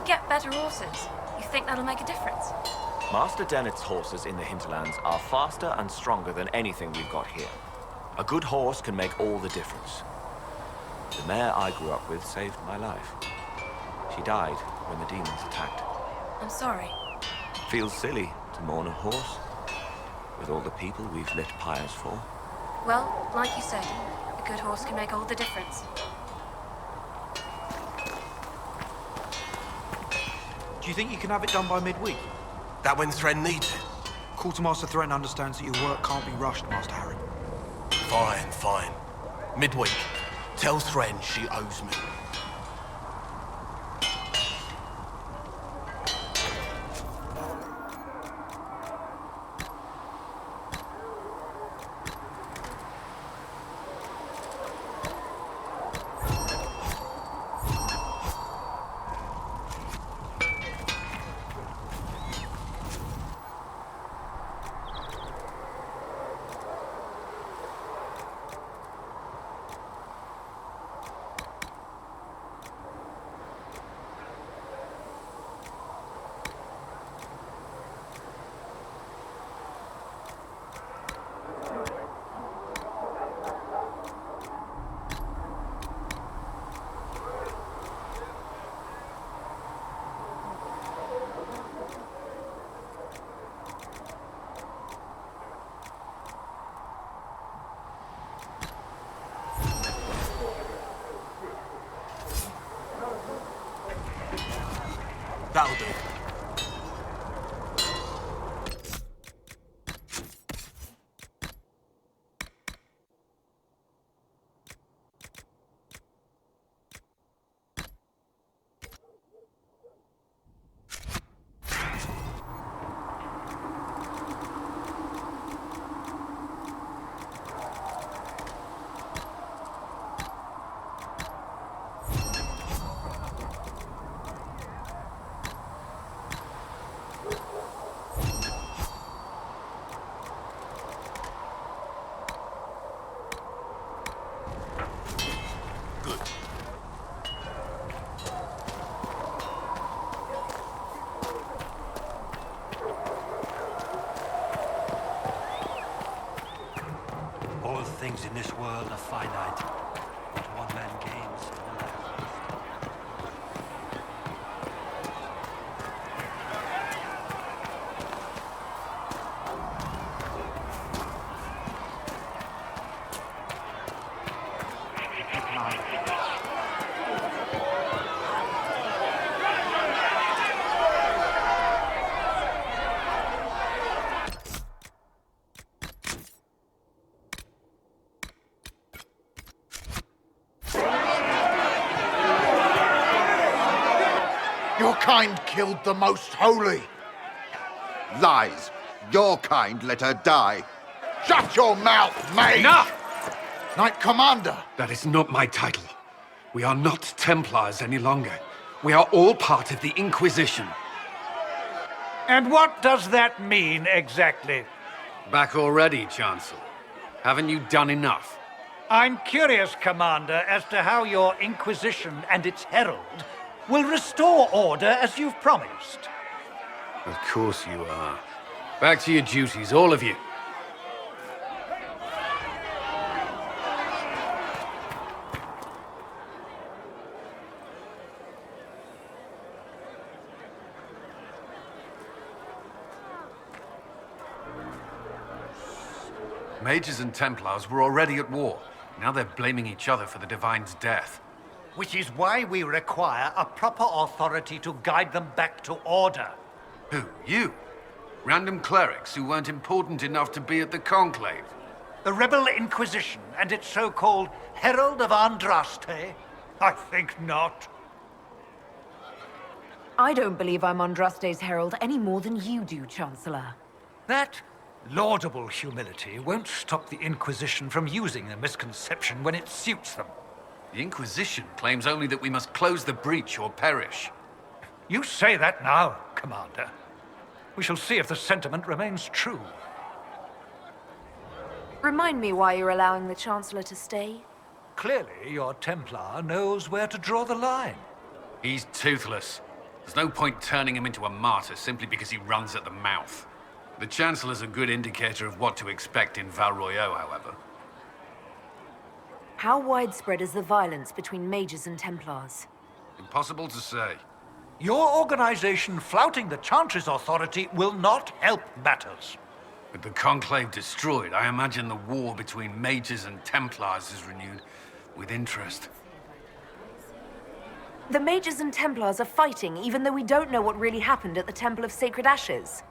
get better horses, you think that'll make a difference? Master Dennett's horses in the hinterlands are faster and stronger than anything we've got here. A good horse can make all the difference. The mare I grew up with saved my life. She died when the demons attacked. I'm sorry. Feels silly to mourn a horse, with all the people we've lit pyres for. Well, like you said, a good horse can make all the difference. Do you think you can have it done by midweek? That when Thren needs it? Quartermaster Thren understands that your work can't be rushed, Master Harry. Fine, fine. Midweek. Tell Thren she owes me. That'll do. Things in this world are finite. What one man gains, another Your kind killed the most holy. Lies. Your kind let her die. Shut your mouth, mate! Enough! Knight Commander! That is not my title. We are not Templars any longer. We are all part of the Inquisition. And what does that mean, exactly? Back already, Chancellor. Haven't you done enough? I'm curious, Commander, as to how your Inquisition and its herald will restore order as you've promised. Of course you are. Back to your duties, all of you. Mages and Templars were already at war. Now they're blaming each other for the Divine's death. Which is why we require a proper authority to guide them back to order. Who? You? Random clerics who weren't important enough to be at the Conclave? The Rebel Inquisition and its so-called Herald of Andraste? I think not. I don't believe I'm Andraste's herald any more than you do, Chancellor. That laudable humility won't stop the Inquisition from using the misconception when it suits them. The Inquisition claims only that we must close the breach or perish. You say that now, Commander. We shall see if the sentiment remains true. Remind me why you're allowing the Chancellor to stay? Clearly, your Templar knows where to draw the line. He's toothless. There's no point turning him into a martyr simply because he runs at the mouth. The Chancellor's a good indicator of what to expect in Val Royeaux, however. How widespread is the violence between mages and Templars? Impossible to say. Your organization flouting the Chantry's authority will not help matters. With the Conclave destroyed, I imagine the war between mages and Templars is renewed with interest. The mages and Templars are fighting, even though we don't know what really happened at the Temple of Sacred Ashes.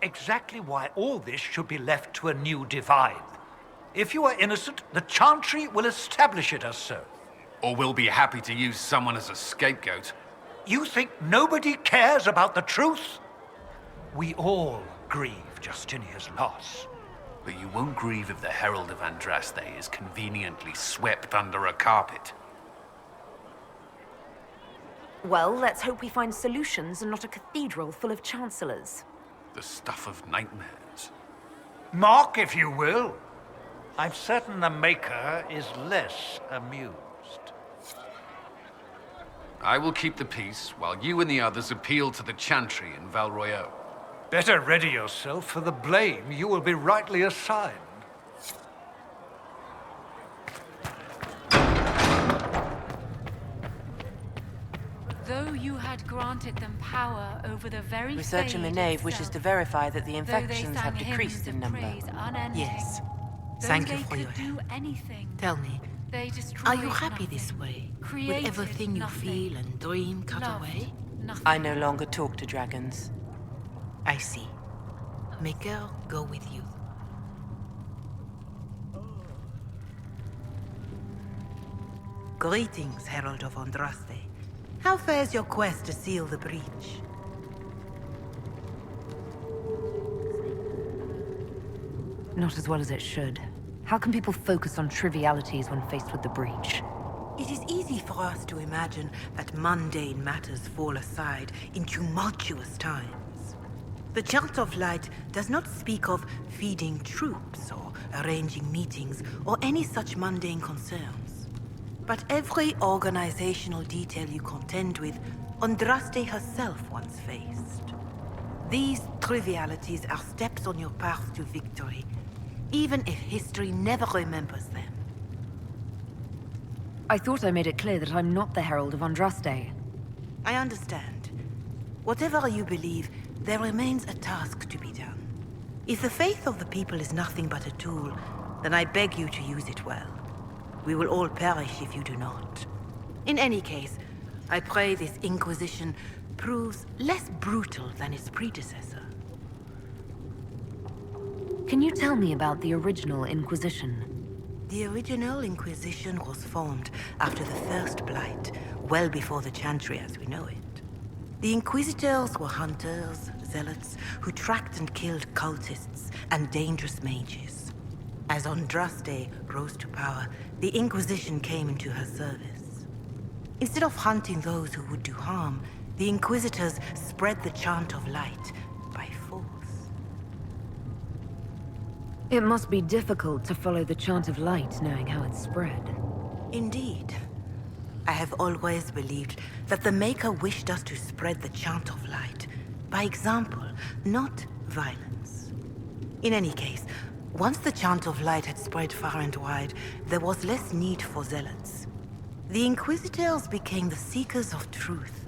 Exactly why all this should be left to a new divine. If you are innocent, the Chantry will establish it as so. Or we'll be happy to use someone as a scapegoat. You think nobody cares about the truth? We all grieve Justinia's loss. But you won't grieve if the Herald of Andraste is conveniently swept under a carpet. Well, let's hope we find solutions and not a cathedral full of chancellors. The stuff of nightmares. Mock, if you will. I'm certain the Maker is less amused. I will keep the peace while you and the others appeal to the Chantry in Val Royeaux. Better ready yourself for the blame you will be rightly assigned. Though you had granted them power over the very Researcher Fade Minave wishes itself, to verify that the though they infections have sang decreased hymns in of number. praise unending, Yes. though Thank they you for could your do help. anything, Tell me, they destroyed are you happy nothing, this way? With created everything you nothing, feel and dream cut loved away? nothing. I no longer talk to dragons. I see. Maker, go with you. Greetings, Herald of Andraste. How fares your quest to seal the breach? Not as well as it should. How can people focus on trivialities when faced with the breach? It is easy for us to imagine that mundane matters fall aside in tumultuous times. The Chant of Light does not speak of feeding troops or arranging meetings or any such mundane concerns. But every organizational detail you contend with, Andraste herself once faced. These trivialities are steps on your path to victory, even if history never remembers them. I thought I made it clear that I'm not the Herald of Andraste. I understand. Whatever you believe, there remains a task to be done. If the faith of the people is nothing but a tool, then I beg you to use it well. We will all perish if you do not. In any case, I pray this Inquisition proves less brutal than its predecessor. Can you tell me about the original Inquisition? The original Inquisition was formed after the First Blight, well before the Chantry as we know it. The Inquisitors were hunters, zealots, who tracked and killed cultists and dangerous mages. As Andraste rose to power, the Inquisition came into her service. Instead of hunting those who would do harm, the Inquisitors spread the Chant of Light by force. It must be difficult to follow the Chant of Light knowing how it's spread. Indeed. I have always believed that the Maker wished us to spread the Chant of Light by example, not violence. In any case, once the Chant of Light had spread far and wide, there was less need for zealots. The Inquisitors became the seekers of truth,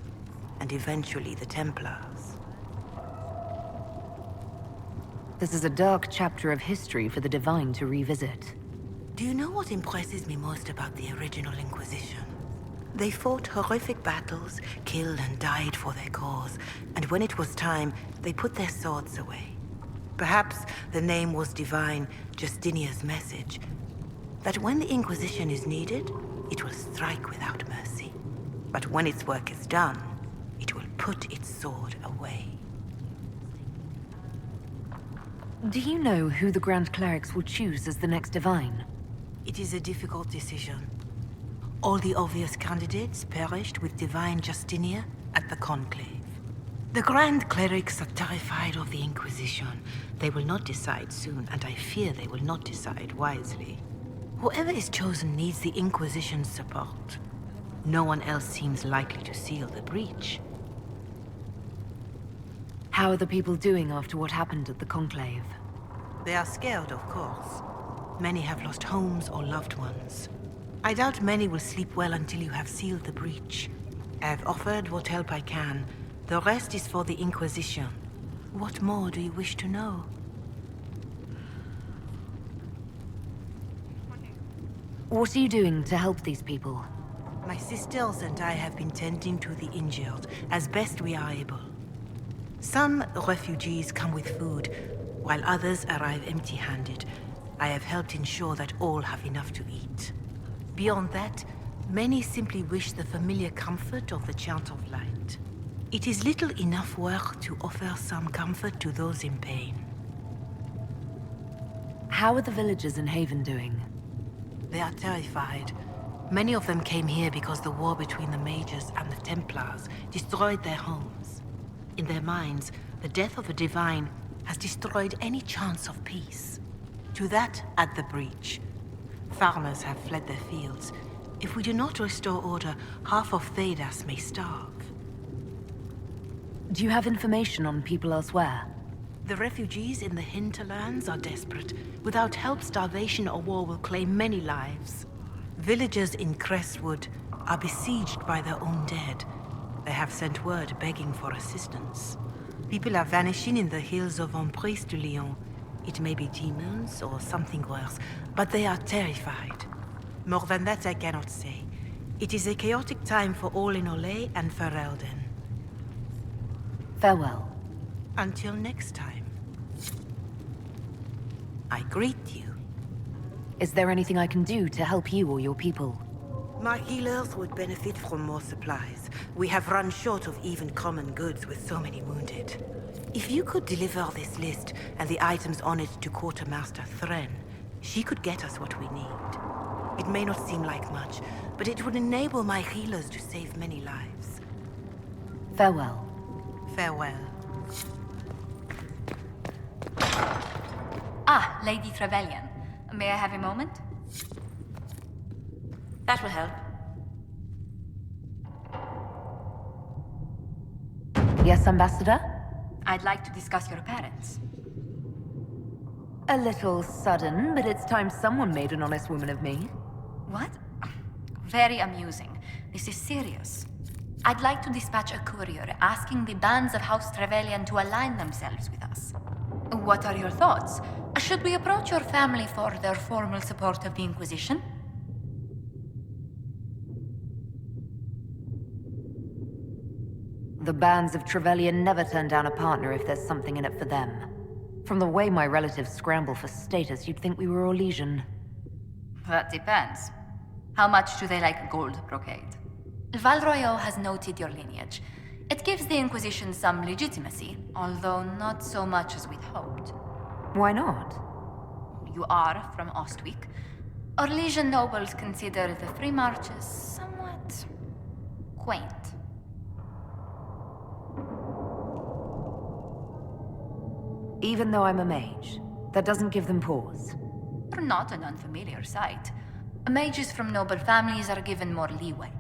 and eventually the Templars. This is a dark chapter of history for the Divine to revisit. Do you know what impresses me most about the original Inquisition? They fought horrific battles, killed and died for their cause, and when it was time, they put their swords away. Perhaps the name was divine, Justinia's message, that when the Inquisition is needed, it will strike without mercy. But when its work is done, it will put its sword away. Do you know who the Grand Clerics will choose as the next Divine? It is a difficult decision. All the obvious candidates perished with Divine Justinia at the Conclave. The Grand Clerics are terrified of the Inquisition. They will not decide soon, and I fear they will not decide wisely. Whoever is chosen needs the Inquisition's support. No one else seems likely to seal the breach. How are the people doing after what happened at the Conclave? They are scared, of course. Many have lost homes or loved ones. I doubt many will sleep well until you have sealed the breach. I have offered what help I can. The rest is for the Inquisition. What more do you wish to know? What are you doing to help these people? My sisters and I have been tending to the injured as best we are able. Some refugees come with food, while others arrive empty-handed. I have helped ensure that all have enough to eat. Beyond that, many simply wish the familiar comfort of the Chant of Light. It is little enough work to offer some comfort to those in pain. How are the villagers in Haven doing? They are terrified. Many of them came here because the war between the Mages and the Templars destroyed their homes. In their minds, the death of a divine has destroyed any chance of peace. To that, add the breach. Farmers have fled their fields. If we do not restore order, half of Thedas may starve. Do you have information on people elsewhere? The refugees in the hinterlands are desperate. Without help, starvation or war will claim many lives. Villagers in Crestwood are besieged by their own dead. They have sent word begging for assistance. People are vanishing in the hills of Emprise de Lyon. It may be demons or something worse, but they are terrified. More than that I cannot say. It is a chaotic time for all in Olay and Ferelden. Farewell. Until next time. I greet you. Is there anything I can do to help you or your people? My healers would benefit from more supplies. We have run short of even common goods with so many wounded. If you could deliver this list and the items on it to Quartermaster Thren, she could get us what we need. It may not seem like much, but it would enable my healers to save many lives. Farewell. Farewell. Ah, Lady Trevelyan. May I have a moment? That will help. Yes, Ambassador? I'd like to discuss your parents. A little sudden, but it's time someone made an honest woman of me. What? Very amusing. This is serious. I'd like to dispatch a courier asking the bands of House Trevelyan to align themselves with us. What are your thoughts? Should we approach your family for their formal support of the Inquisition? The bands of Trevelyan never turn down a partner if there's something in it for them. From the way my relatives scramble for status, you'd think we were Orlesian. That depends. How much do they like gold brocade? Val Royeaux has noted your lineage. It gives the Inquisition some legitimacy, although not so much as we'd hoped. Why not? You are from Ostwick. Orlesian nobles consider the free marches somewhat quaint. Even though I'm a mage, that doesn't give them pause. Not an unfamiliar sight. Mages from noble families are given more leeway.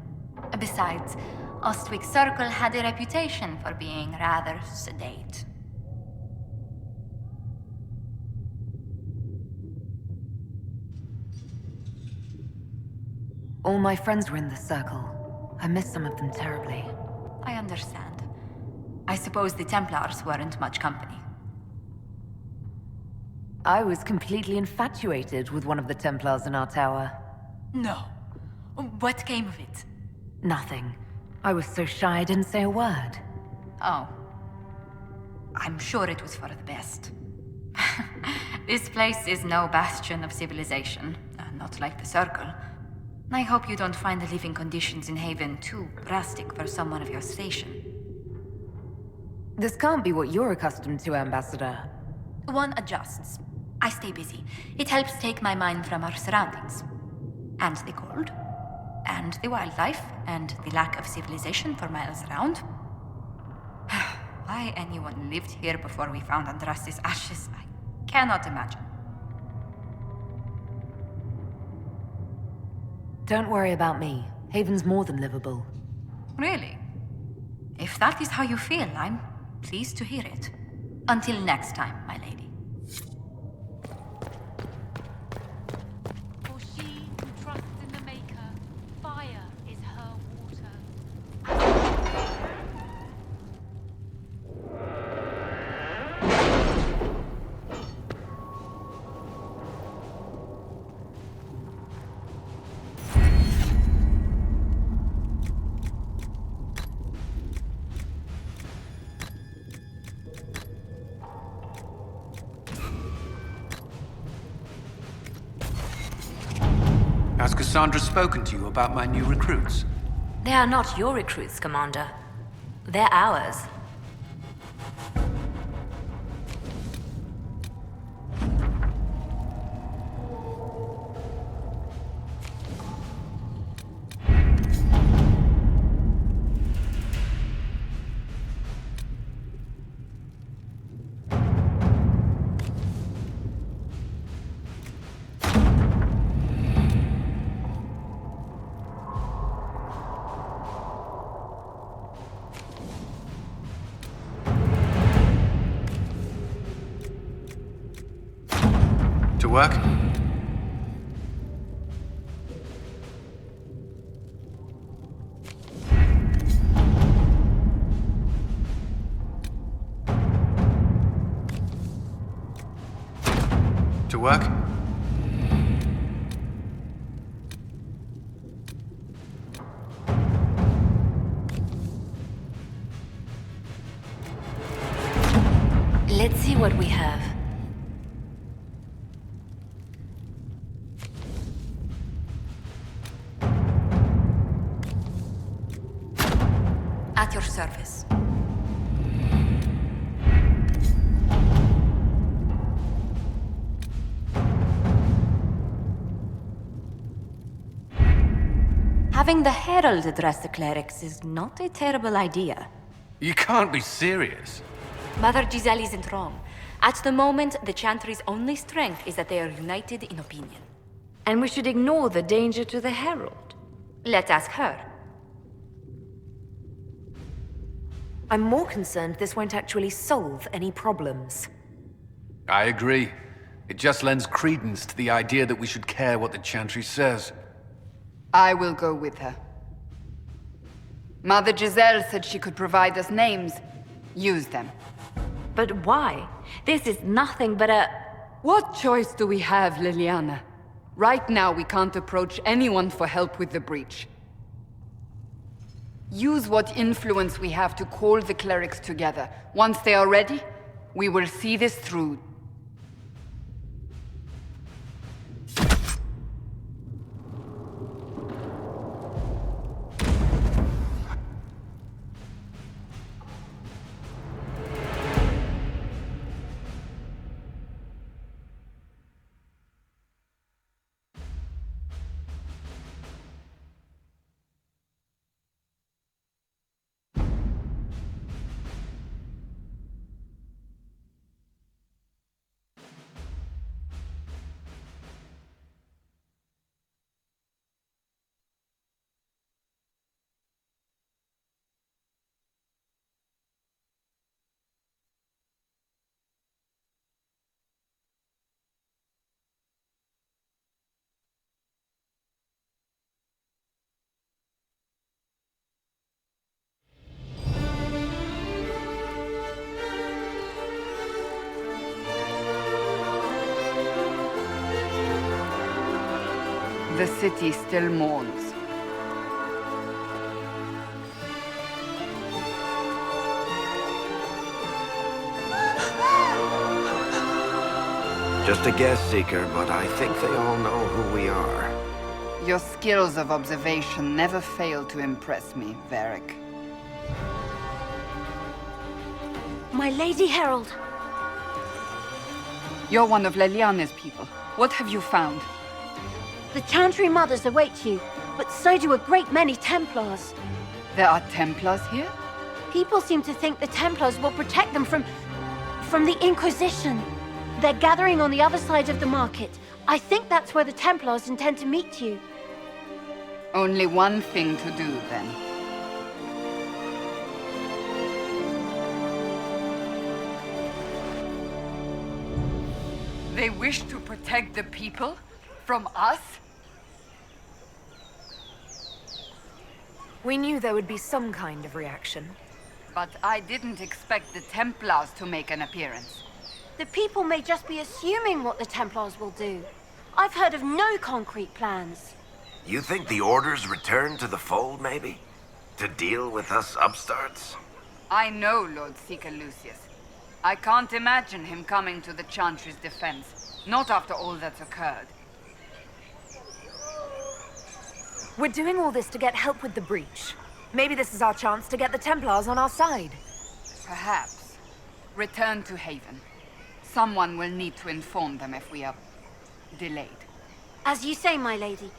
Besides, Ostwick Circle had a reputation for being rather sedate. All my friends were in the circle. I miss some of them terribly. I understand. I suppose the Templars weren't much company. I was completely infatuated with one of the Templars in our tower. No. What came of it? Nothing. I was so shy I didn't say a word. Oh. I'm sure it was for the best. This place is no bastion of civilization, not like the Circle. I hope you don't find the living conditions in Haven too drastic for someone of your station. This can't be what you're accustomed to, Ambassador. One adjusts. I stay busy. It helps take my mind from our surroundings. And the cold. And the wildlife. And the lack of civilization for miles around. Why anyone lived here before we found Andras's ashes, I cannot imagine. Don't worry about me. Haven's more than livable. Really? If that is how you feel, I'm Pleased to hear it. Until next time, my lady. For she who trusts in the Maker, fire is her water. Has Cassandra spoken to you about my new recruits? They are not your recruits, Commander. They're ours. To work? To work? Let's see what we have. At your service. Having the Herald address the clerics is not a terrible idea. You can't be serious. Mother Giselle isn't wrong. At the moment, the Chantry's only strength is that they are united in opinion. And we should ignore the danger to the Herald. Let's ask her. I'm more concerned this won't actually solve any problems. I agree. It just lends credence to the idea that we should care what the Chantry says. I will go with her. Mother Giselle said she could provide us names. Use them. But why? This is nothing but a... What choice do we have, Liliana? Right now, we can't approach anyone for help with the breach. Use what influence we have to call the clerics together. Once they are ready, we will see this through. The city still mourns. Just a guess, Seeker, but I think they all know who we are. Your skills of observation never fail to impress me, Varric. My Lady Herald! You're one of Leliana's people. What have you found? The Chantry Mothers await you, but so do a great many Templars. There are Templars here? People seem to think the Templars will protect them from the Inquisition. They're gathering on the other side of the market. I think that's where the Templars intend to meet you. Only one thing to do, then. They wish to protect the people? From us? We knew there would be some kind of reaction. But I didn't expect the Templars to make an appearance. The people may just be assuming what the Templars will do. I've heard of no concrete plans. You think the Order's return to the fold, maybe? To deal with us upstarts? I know Lord Seeker Lucius. I can't imagine him coming to the Chantry's defense. Not after all that's occurred. We're doing all this to get help with the breach. Maybe this is our chance to get the Templars on our side. Perhaps. Return to Haven. Someone will need to inform them if we are delayed. As you say, my lady.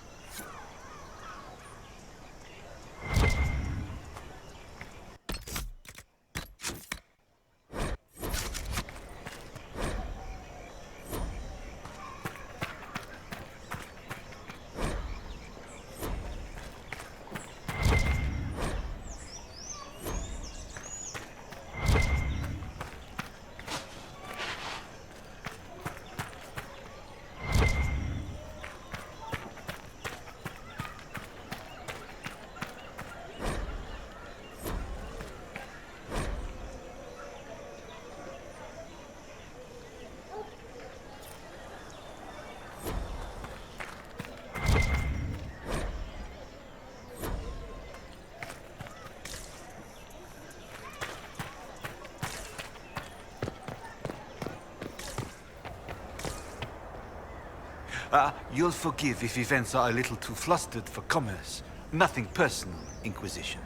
You'll forgive if events are a little too flustered for commerce. Nothing personal, Inquisition.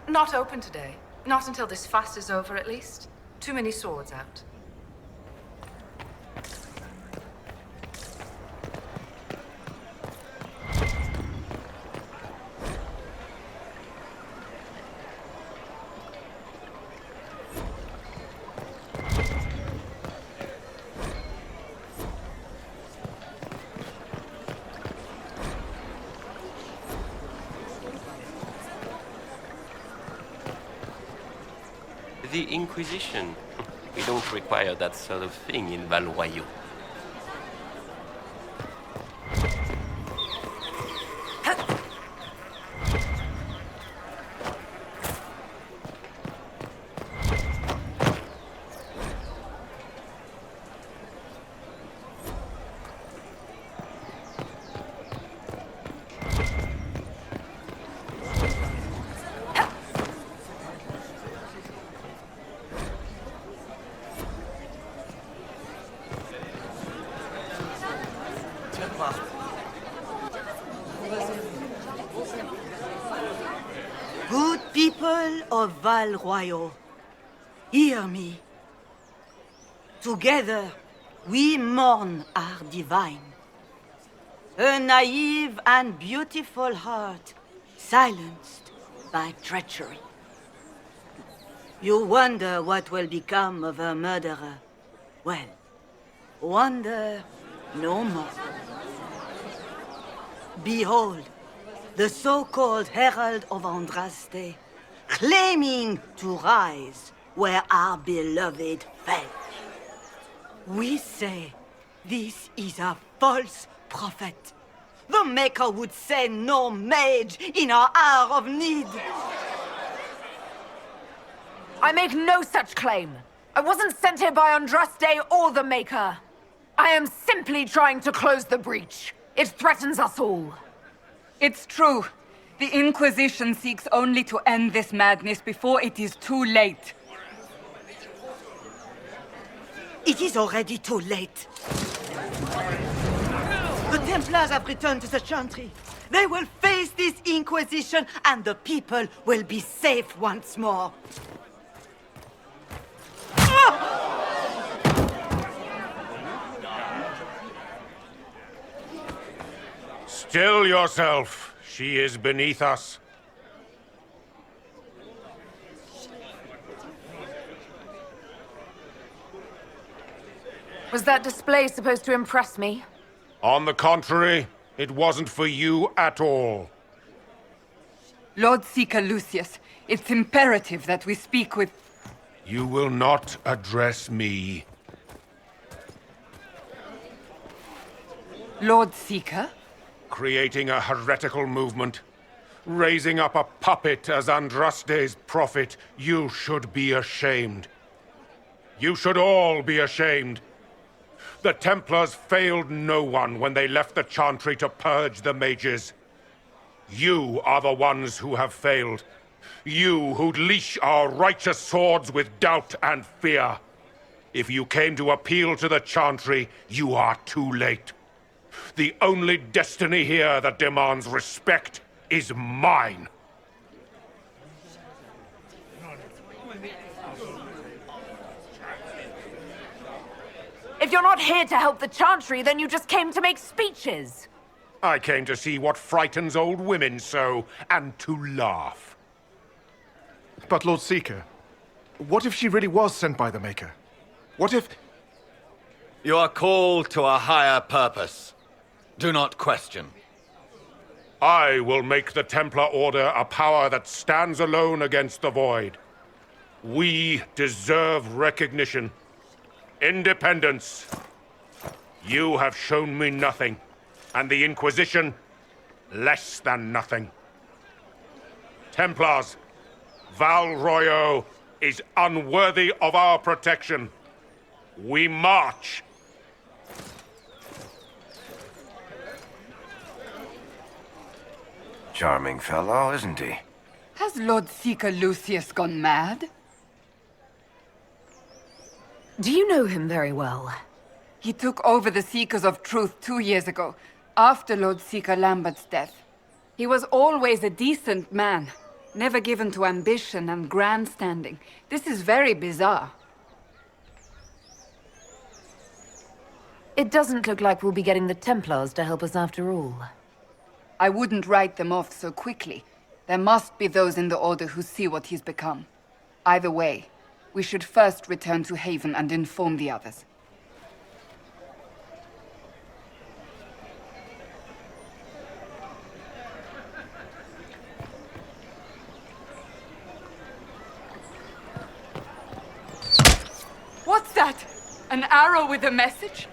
Not open today. Not until this fast is over, at least. Too many swords out. The Inquisition. We don't require that sort of thing in Val Royeaux. Good people of Val Royeaux, hear me. Together, we mourn our divine. A naive and beautiful heart, silenced by treachery. You wonder what will become of a murderer. Well, wonder no more. Behold, the so-called Herald of Andraste, claiming to rise where our beloved fell. We say this is a false prophet. The Maker would send no mage in our hour of need. I make no such claim. I wasn't sent here by Andraste or the Maker. I am simply trying to close the breach. It threatens us all. It's true. The Inquisition seeks only to end this madness before it is too late. It is already too late. The Templars have returned to the Chantry. They will face this Inquisition, and the people will be safe once more. Still yourself. She is beneath us. Was that display supposed to impress me? On the contrary, it wasn't for you at all. Lord Seeker Lucius, it's imperative that we speak with... You will not address me. Lord Seeker? Creating a heretical movement. Raising up a puppet as Andraste's prophet. You should be ashamed. You should all be ashamed. The Templars failed no one when they left the Chantry to purge the mages. You are the ones who have failed. You who'd leash our righteous swords with doubt and fear. If you came to appeal to the Chantry, you are too late. The only destiny here that demands respect is mine. If you're not here to help the Chantry, then you just came to make speeches. I came to see what frightens old women so, and to laugh. But Lord Seeker, what if she really was sent by the Maker? What if... You are called to a higher purpose. Do not question. I will make the Templar Order a power that stands alone against the Void. We deserve recognition. Independence. You have shown me nothing, and the Inquisition, less than nothing. Templars, Val Royeaux is unworthy of our protection. We march. Charming fellow, isn't he? Has Lord Seeker Lucius gone mad? Do you know him very well? He took over the Seekers of Truth 2 years ago, after Lord Seeker Lambert's death. He was always a decent man, never given to ambition and grandstanding. This is very bizarre. It doesn't look like we'll be getting the Templars to help us after all. I wouldn't write them off so quickly. There must be those in the Order who see what he's become. Either way, we should first return to Haven and inform the others. What's that? An arrow with a message?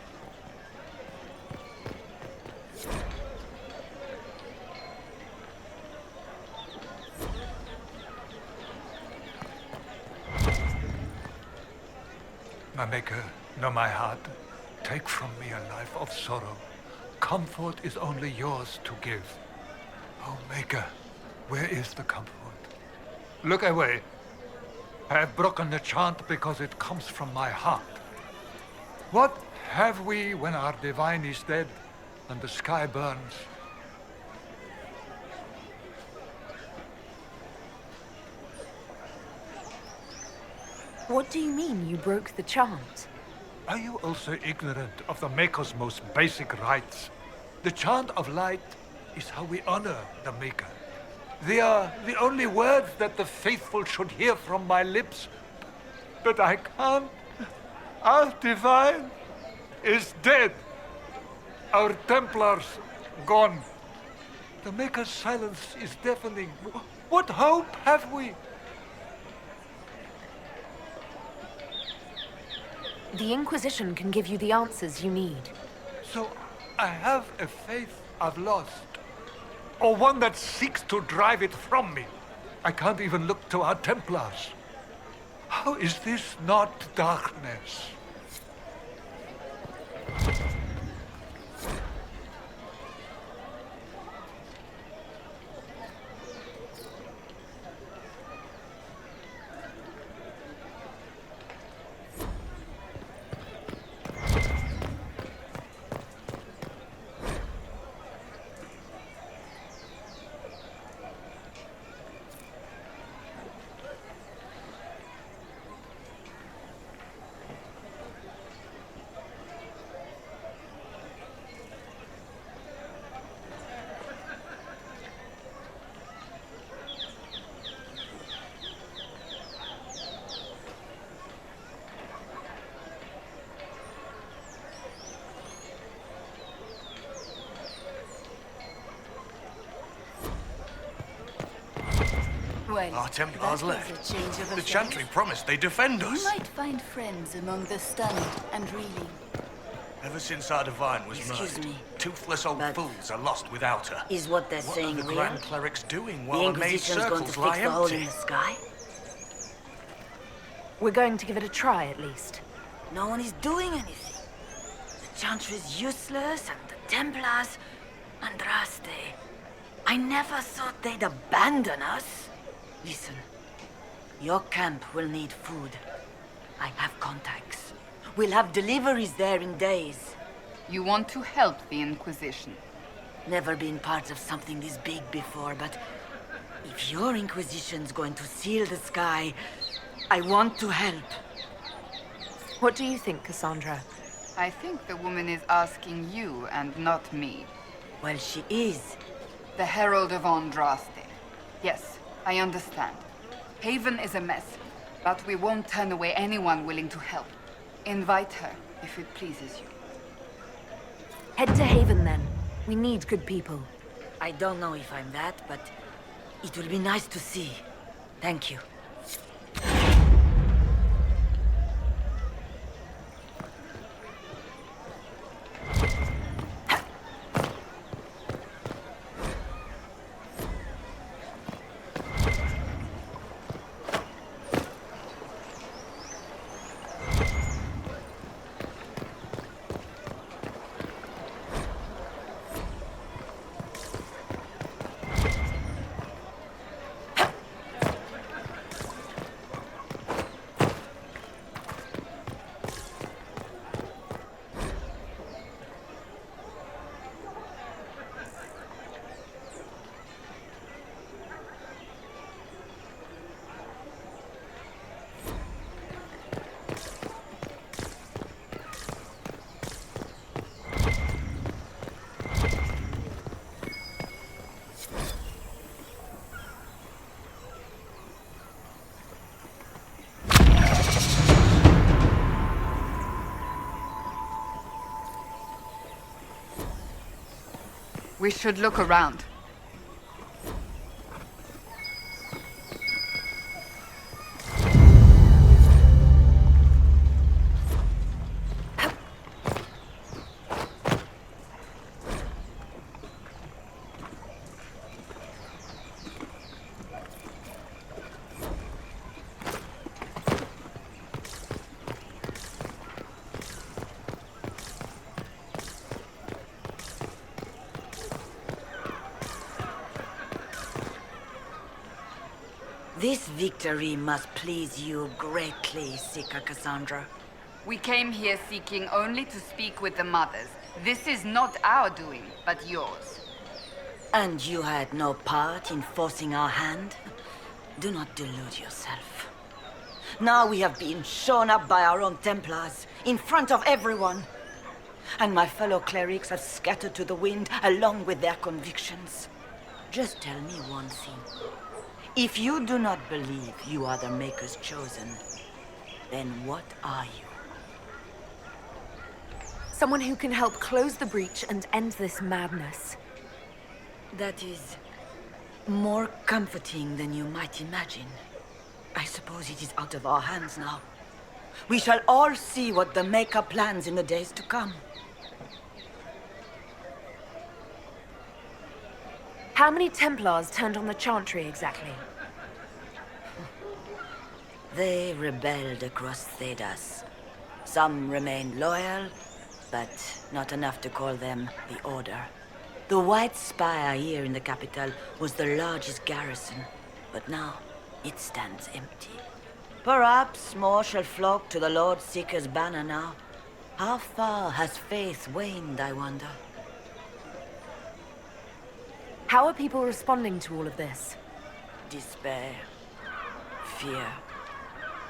My Maker, know my heart. Take from me a life of sorrow. Comfort is only yours to give. Oh, Maker, where is the comfort? Look away. I have broken the chant because it comes from my heart. What have we when our divine is dead and the sky burns? What do you mean you broke the chant? Are you also ignorant of the Maker's most basic rites? The chant of light is how we honor the Maker. They are the only words that the faithful should hear from my lips. But I can't. Our divine is dead. Our Templars gone. The Maker's silence is deafening. What hope have we? The Inquisition can give you the answers you need. So I have a faith I've lost. Or one that seeks to drive it from me. I can't even look to our Templars. How is this not darkness? Well, our Templars left. The Chantry promised they'd defend us. You might find friends among the stunned and reeling. Ever since our divine was murdered, toothless old fools are lost without her. Is what they're saying What are the real? Grand Clerics doing The while the maze Inquisition's going to circles fix lie the hole in empty? the sky? We're going to give it a try, at least. No one is doing anything. The Chantry is useless, and the Templars... Andraste. I never thought they'd abandon us. Listen, your camp will need food. I have contacts. We'll have deliveries there in days. You want to help the Inquisition? Never been part of something this big before, but if your Inquisition's going to seal the sky, I want to help. What do you think, Cassandra? I think the woman is asking you and not me. Well, she is. The Herald of Andraste. Yes, I understand. Haven is a mess, but we won't turn away anyone willing to help. Invite her, if it pleases you. Head to Haven, then. We need good people. I don't know if I'm that, but it will be nice to see. Thank you. We should look around. This victory must please you greatly, Sika Cassandra. We came here seeking only to speak with the mothers. This is not our doing, but yours. And you had no part in forcing our hand? Do not delude yourself. Now we have been shown up by our own Templars, in front of everyone. And my fellow clerics have scattered to the wind along with their convictions. Just tell me one thing. If you do not believe you are the Maker's chosen, then what are you? Someone who can help close the breach and end this madness. That is more comforting than you might imagine. I suppose it is out of our hands now. We shall all see what the Maker plans in the days to come. How many Templars turned on the Chantry exactly? They rebelled across Thedas. Some remained loyal, but not enough to call them the Order. The White Spire here in the capital was the largest garrison, but now it stands empty. Perhaps more shall flock to the Lord Seeker's banner now. How far has faith waned, I wonder? How are people responding to all of this? Despair. Fear.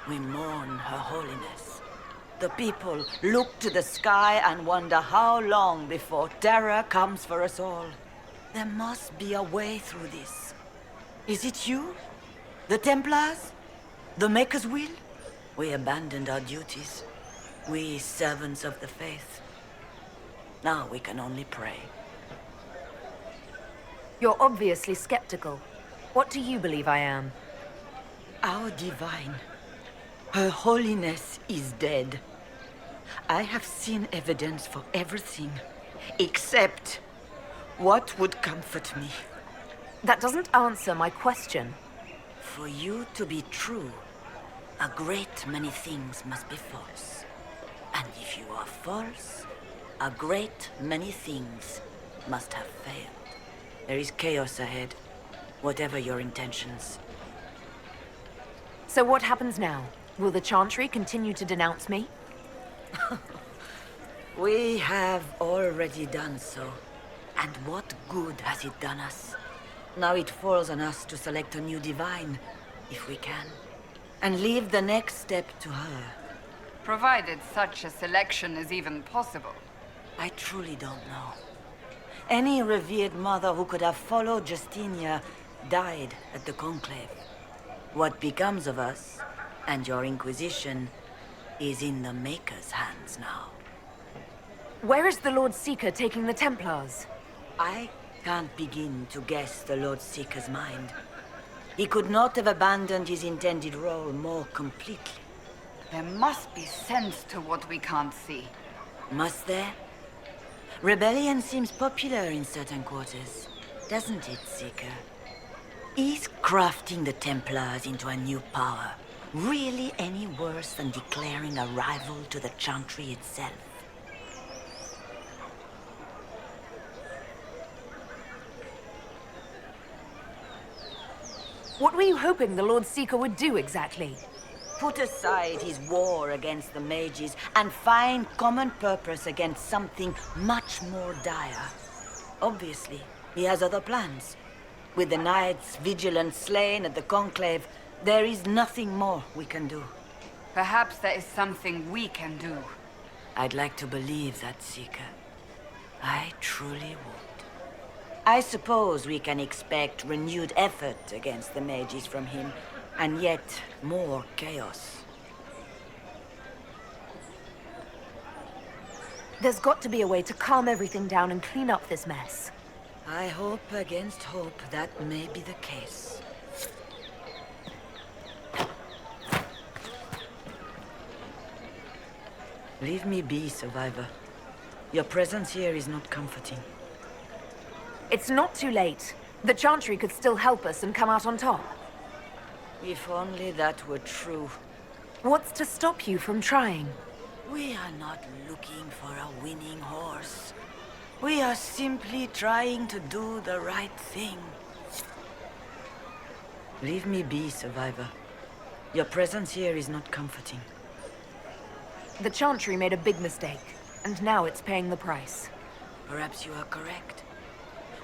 We mourn Her Holiness. The people look to the sky and wonder how long before terror comes for us all. There must be a way through this. Is it you? The Templars? The Maker's will? We abandoned our duties. We servants of the faith. Now we can only pray. You're obviously skeptical. What do you believe I am? Our divine, Her Holiness is dead. I have seen evidence for everything, except what would comfort me. That doesn't answer my question. For you to be true, a great many things must be false. And if you are false, a great many things must have failed. There is chaos ahead, whatever your intentions. So what happens now? Will the Chantry continue to denounce me? We have already done so. And what good has it done us? Now it falls on us to select a new divine, if we can, and leave the next step to her. Provided such a selection is even possible. I truly don't know. Any revered mother who could have followed Justinia died at the Conclave. What becomes of us, and your Inquisition, is in the Maker's hands now. Where is the Lord Seeker taking the Templars? I can't begin to guess the Lord Seeker's mind. He could not have abandoned his intended role more completely. There must be sense to what we can't see. Must there? Rebellion seems popular in certain quarters, doesn't it, Seeker? Is crafting the Templars into a new power really any worse than declaring a rival to the Chantry itself? What were you hoping the Lord Seeker would do exactly? Put aside his war against the mages and find common purpose against something much more dire. Obviously, he has other plans. With the knights vigilant slain at the Conclave, there is nothing more we can do. Perhaps there is something we can do. I'd like to believe that, Seeker. I truly would. I suppose we can expect renewed effort against the mages from him, and yet more chaos. There's got to be a way to calm everything down and clean up this mess. I hope against hope that may be the case. Leave me be, Survivor. Your presence here is not comforting. It's not too late. The Chantry could still help us and come out on top. If only that were true. What's to stop you from trying? We are not looking for a winning horse. We are simply trying to do the right thing. Leave me be, Survivor. Your presence here is not comforting. The Chantry made a big mistake, and now it's paying the price. Perhaps you are correct.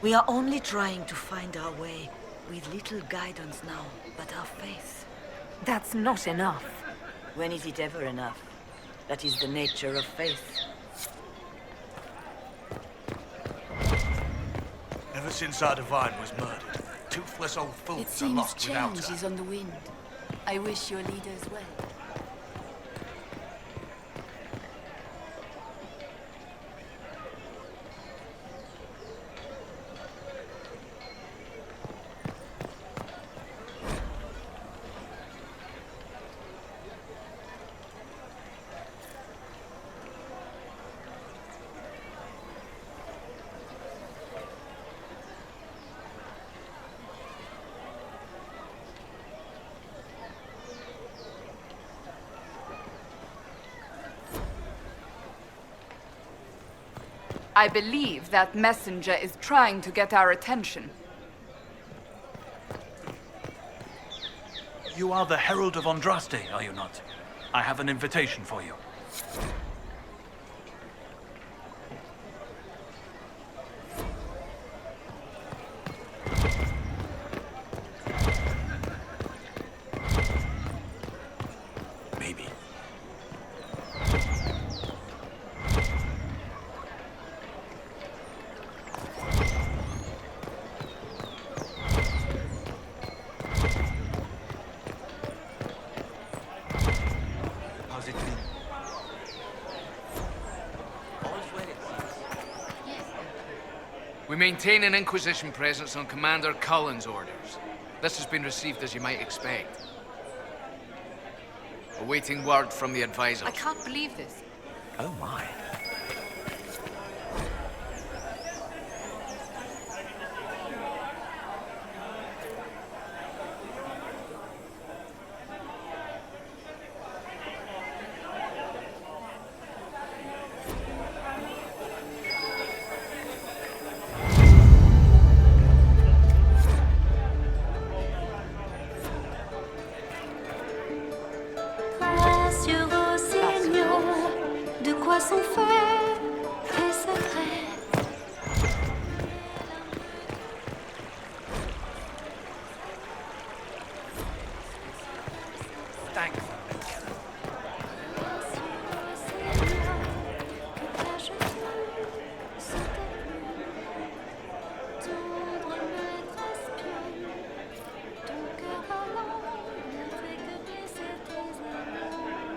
We are only trying to find our way, with little guidance now, but our faith. That's not enough. When is it ever enough? That is the nature of faith. Ever since our divine was murdered, toothless old fools It are seems lost without change her. is on the wind. I wish your leaders well. I believe that messenger is trying to get our attention. You are the Herald of Andraste, are you not? I have an invitation for you. Maybe. How's it been? We maintain an Inquisition presence on Commander Cullen's orders. This has been received as you might expect. Awaiting word from the advisor. I can't believe this. Oh my.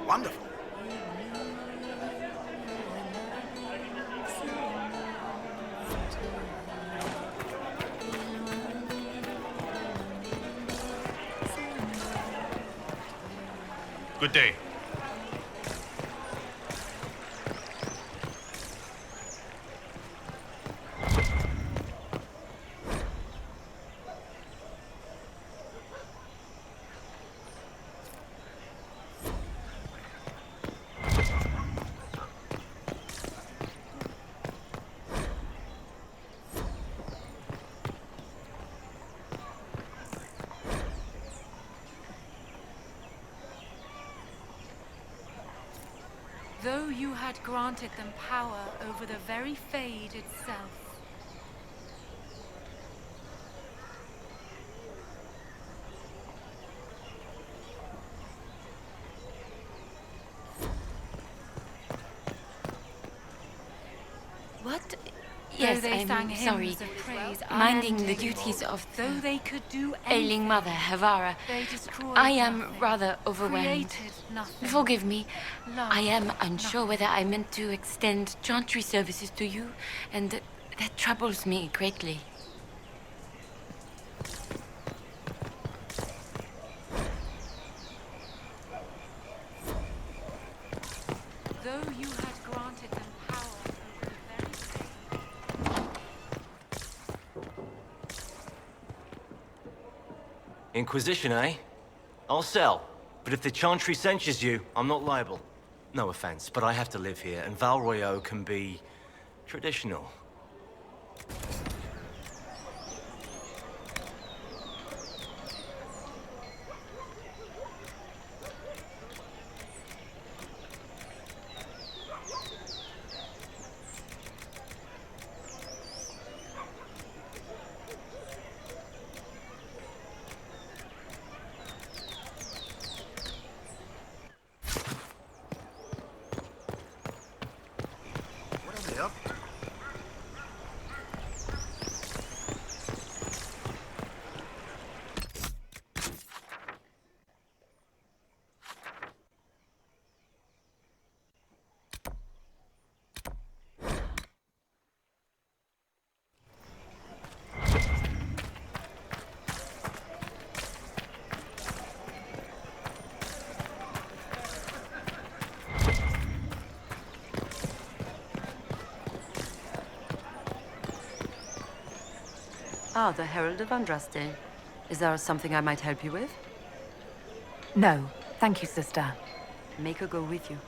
Wonderful. Good day. Though you had granted them power over the very Fade itself. What? Though Yes, they sang I'm hymns sorry. of praise Minding and the table, duties of though they could do ailing anything, mother, Havara. they destroyed I am nothing, rather overwhelmed. created nothing, Forgive me. loved I am unsure whether I meant to extend chantry services to you, and that troubles me greatly. Though you had granted them power over the very Inquisition, eh? I'll sell. But if the Chantry censures you, I'm not liable. No offense, but I have to live here, and Val Royeaux can be traditional. Ah, the Herald of Andraste. Is there something I might help you with? No, thank you, sister. Make her go with you.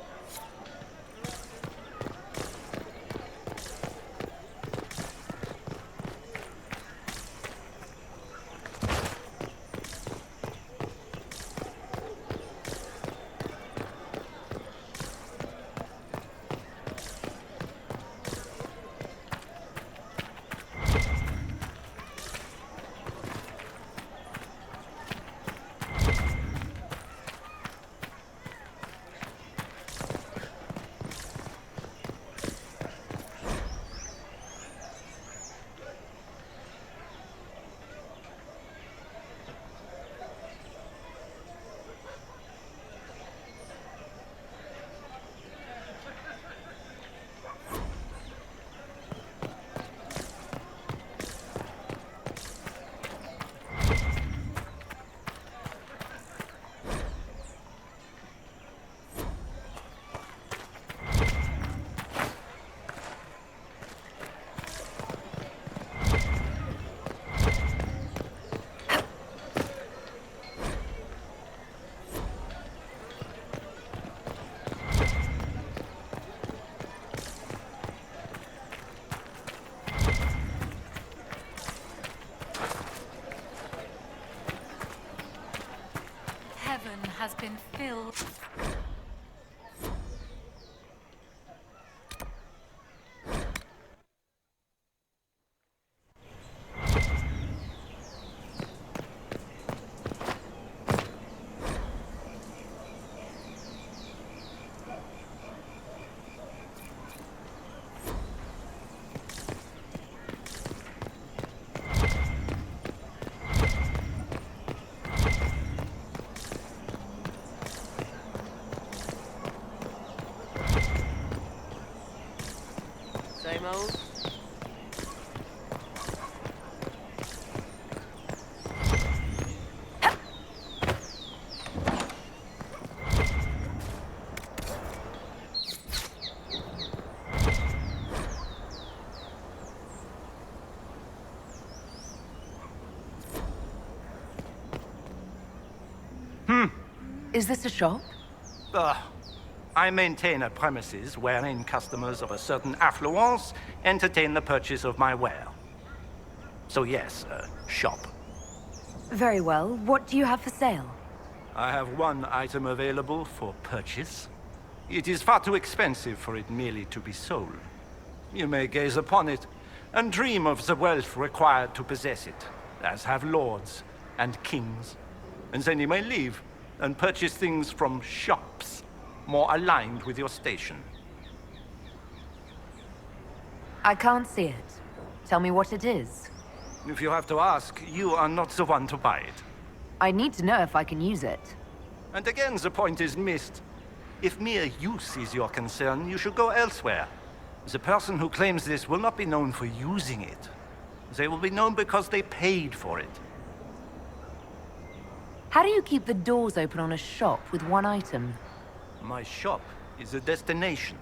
has been filled. Same old? Is this a shop? I maintain a premises wherein customers of a certain affluence entertain the purchase of my ware. So yes, a shop. Very well. What do you have for sale? I have one item available for purchase. It is far too expensive for it merely to be sold. You may gaze upon it and dream of the wealth required to possess it, as have lords and kings. And then you may leave and purchase things from shops more aligned with your station. I can't see it. Tell me what it is. If you have to ask, you are not the one to buy it. I need to know if I can use it. And again, the point is missed. If mere use is your concern, you should go elsewhere. The person who claims this will not be known for using it. They will be known because they paid for it. How do you keep the doors open on a shop with one item? My shop is a destination.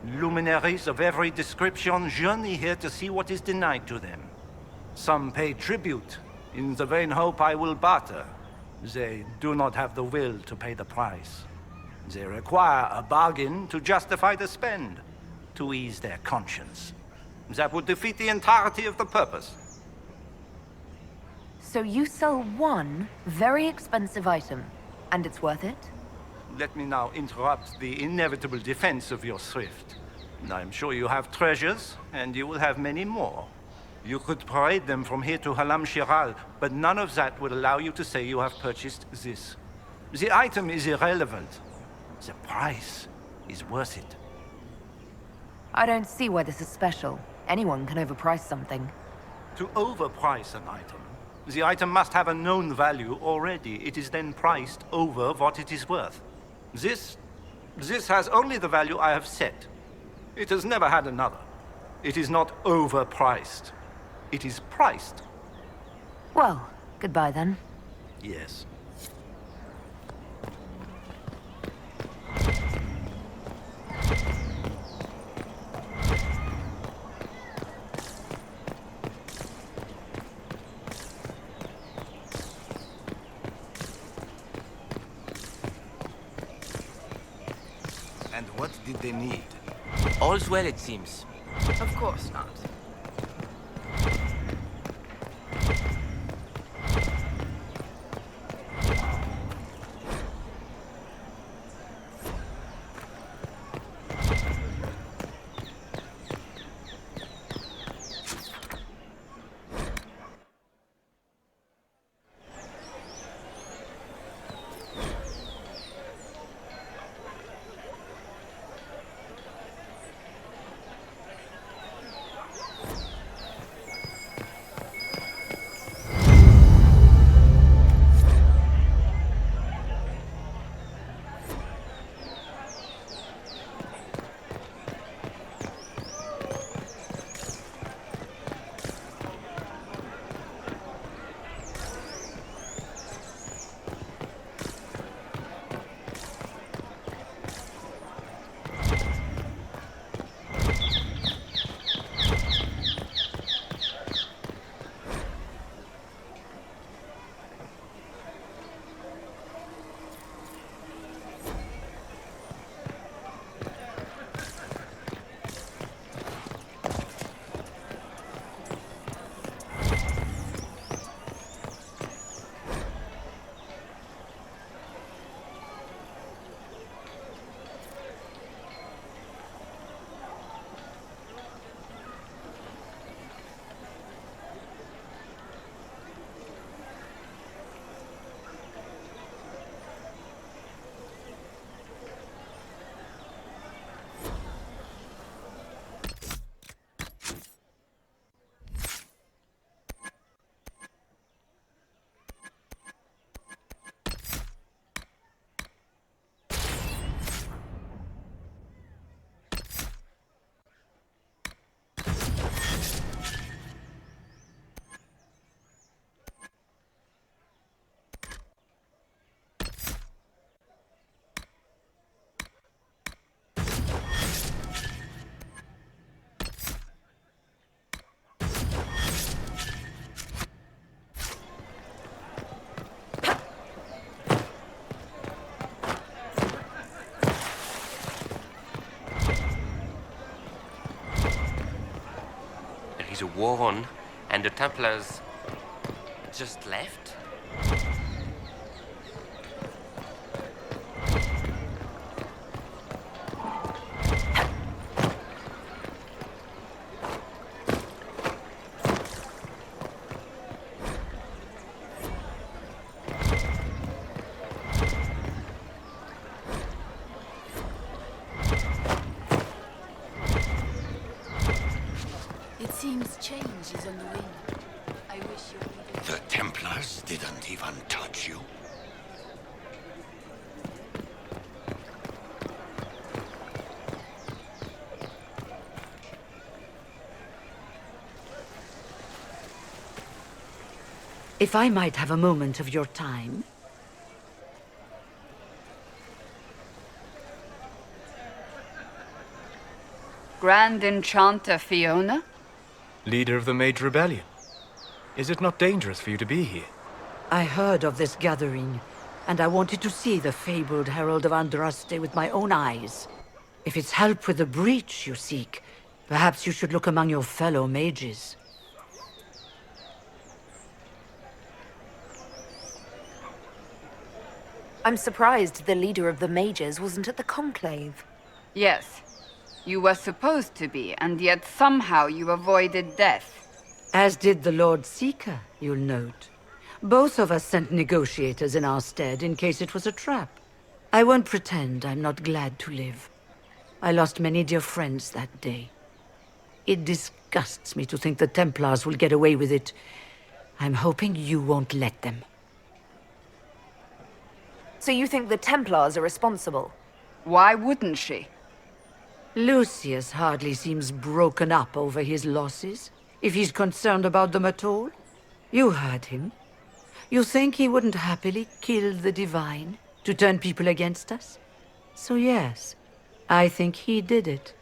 Luminaries of every description journey here to see what is denied to them. Some pay tribute, in the vain hope I will barter. They do not have the will to pay the price. They require a bargain to justify the spend, to ease their conscience. That would defeat the entirety of the purpose. So you sell one very expensive item, and it's worth it? Let me now interrupt the inevitable defense of your thrift. I'm sure you have treasures, and you will have many more. You could parade them from here to Halam Shiral, but none of that would allow you to say you have purchased this. The item is irrelevant. The price is worth it. I don't see why this is special. Anyone can overprice something. To overprice an item, the item must have a known value already. It is then priced over what it is worth. This has only the value I have set. It has never had another. It is not overpriced. It is priced. Well, goodbye then. Yes. And what did they need? All's well, it seems. Of course not. is a war on, and the Templars just left? It seems change is on the wind. I wish you would. The Templars didn't even touch you. If I might have a moment of your time. Grand Enchanter Fiona? Leader of the Mage Rebellion. Is it not dangerous for you to be here? I heard of this gathering, and I wanted to see the fabled Herald of Andraste with my own eyes. If it's help with the breach you seek, perhaps you should look among your fellow mages. I'm surprised the leader of the mages wasn't at the conclave. Yes. You were supposed to be, and yet somehow you avoided death. As did the Lord Seeker, you'll note. Both of us sent negotiators in our stead in case it was a trap. I won't pretend I'm not glad to live. I lost many dear friends that day. It disgusts me to think the Templars will get away with it. I'm hoping you won't let them. So you think the Templars are responsible? Why wouldn't she? Lucius hardly seems broken up over his losses, if he's concerned about them at all. You heard him. You think he wouldn't happily kill the Divine to turn people against us? So yes, I think he did it.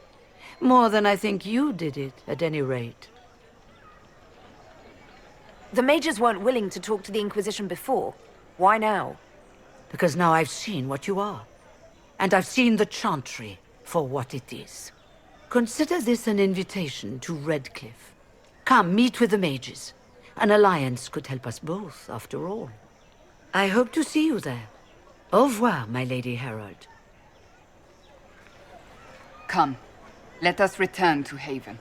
More than I think you did it, at any rate. The mages weren't willing to talk to the Inquisition before. Why now? Because now I've seen what you are. And I've seen the Chantry for what it is. Consider this an invitation to Redcliffe. Come, meet with the mages. An alliance could help us both, after all. I hope to see you there. Au revoir, my Lady Herald. Come, let us return to Haven.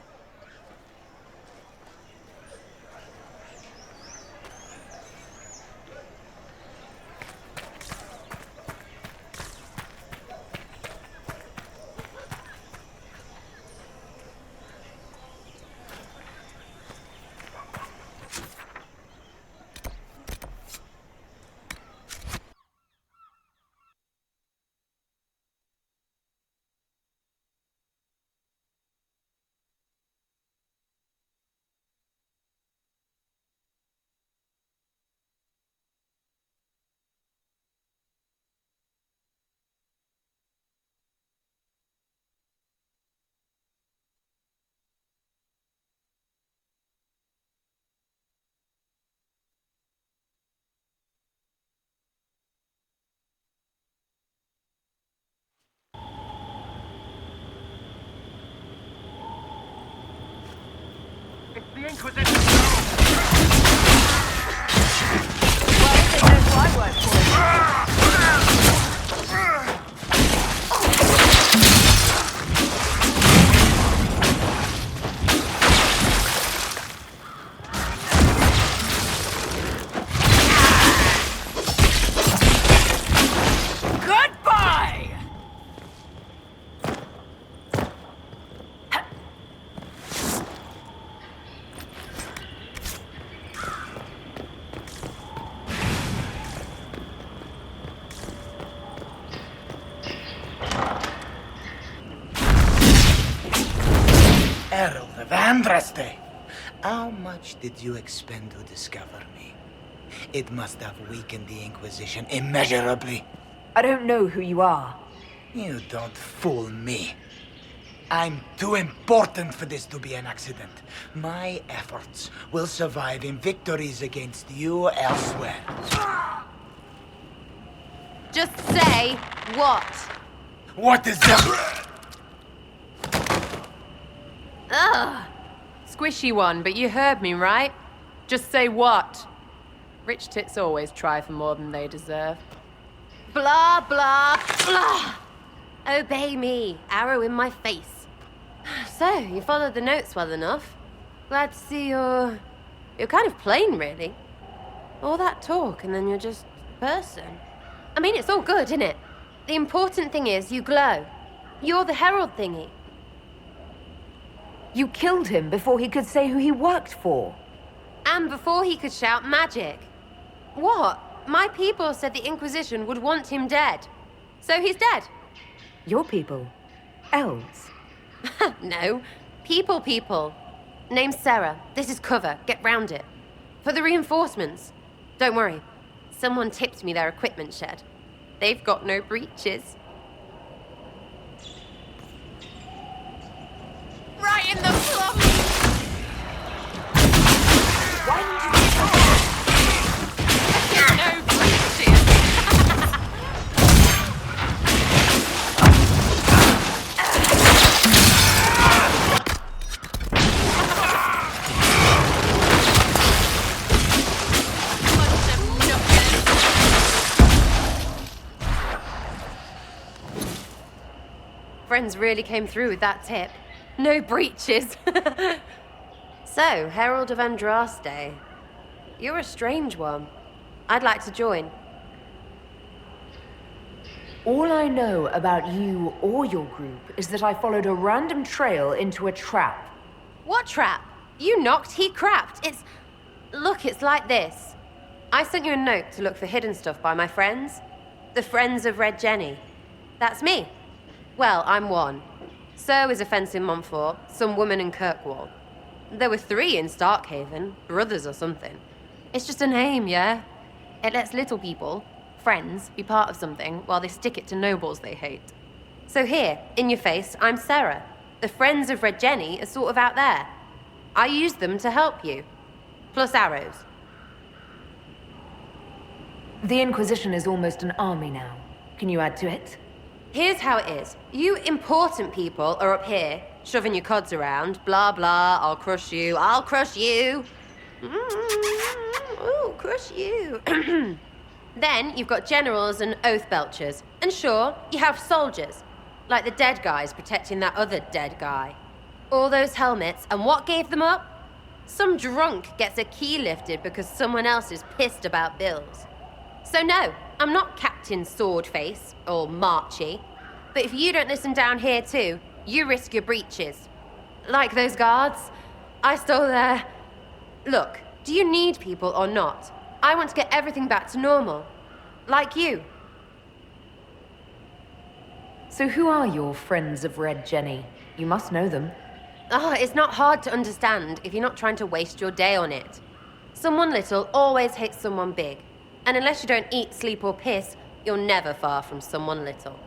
The Inquisition! Herald of Andraste! How much did you expend to discover me? It must have weakened the Inquisition immeasurably. I don't know who you are. You don't fool me. I'm too important for this to be an accident. My efforts will survive in victories against you elsewhere. Just say what? What is that? Ugh! Squishy one, but you heard me, right? Just say what? Rich tits always try for more than they deserve. Blah, blah, blah! Obey me, arrow in my face. So, you followed the notes well enough. Glad to see you're kind of plain, really. All that talk, and then you're just a person. I mean, it's all good, isn't it? The important thing is you glow. You're the herald thingy. You killed him before he could say who he worked for. And before he could shout magic. What? My people said the Inquisition would want him dead. So he's dead. Your people? Elves? No. People. Name's Sera. This is cover. Get round it. For the reinforcements. Don't worry. Someone tipped me their equipment shed. They've got no breaches. Right in the plum! Why didn't you do that? No breaches! Friends really came through with that tip. No breaches. So, Herald of Andraste. You're a strange one. I'd like to join. All I know about you or your group is that I followed a random trail into a trap. What trap? You knocked, he crapped. Look, it's like this. I sent you a note to look for hidden stuff by my friends. The Friends of Red Jenny. That's me. Well, I'm one. So is a fence in Montfort, some woman in Kirkwall. There were 3 in Starkhaven, brothers or something. It's just a name, yeah? It lets little people, friends, be part of something while they stick it to nobles they hate. So here, in your face, I'm Sera. The Friends of Red Jenny are sort of out there. I used them to help you. Plus arrows. The Inquisition is almost an army now. Can you add to it? Here's how it is. You important people are up here, shoving your cods around. Blah, blah, I'll crush you. Ooh, crush you. Then you've got generals and oath belchers. And sure, you have soldiers. Like the dead guys protecting that other dead guy. All those helmets, and what gave them up? Some drunk gets a key lifted because someone else is pissed about bills. So no, I'm not Captain Swordface, or Marchy. But if you don't listen down here too, you risk your breeches. Like those guards, I stole their... Look, do you need people or not? I want to get everything back to normal. Like you. So who are your Friends of Red Jenny? You must know them. Oh, it's not hard to understand if you're not trying to waste your day on it. Someone little always hates someone big. And unless you don't eat, sleep, or piss, you're never far from someone little.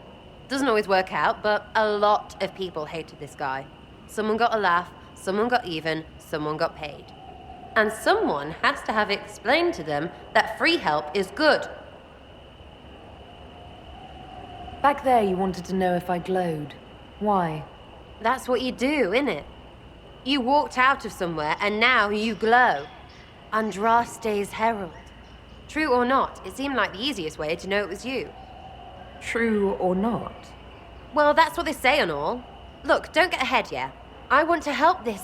Doesn't always work out, but a lot of people hated this guy. Someone got a laugh, someone got even, someone got paid. And someone has to have explained to them that free help is good. Back there you wanted to know if I glowed. Why? That's what you do, innit? You walked out of somewhere and now you glow. Andraste's herald. True or not, it seemed like the easiest way to know it was you. True or not? Well, that's what they say and all. Look, don't get ahead, yeah? I want to help this...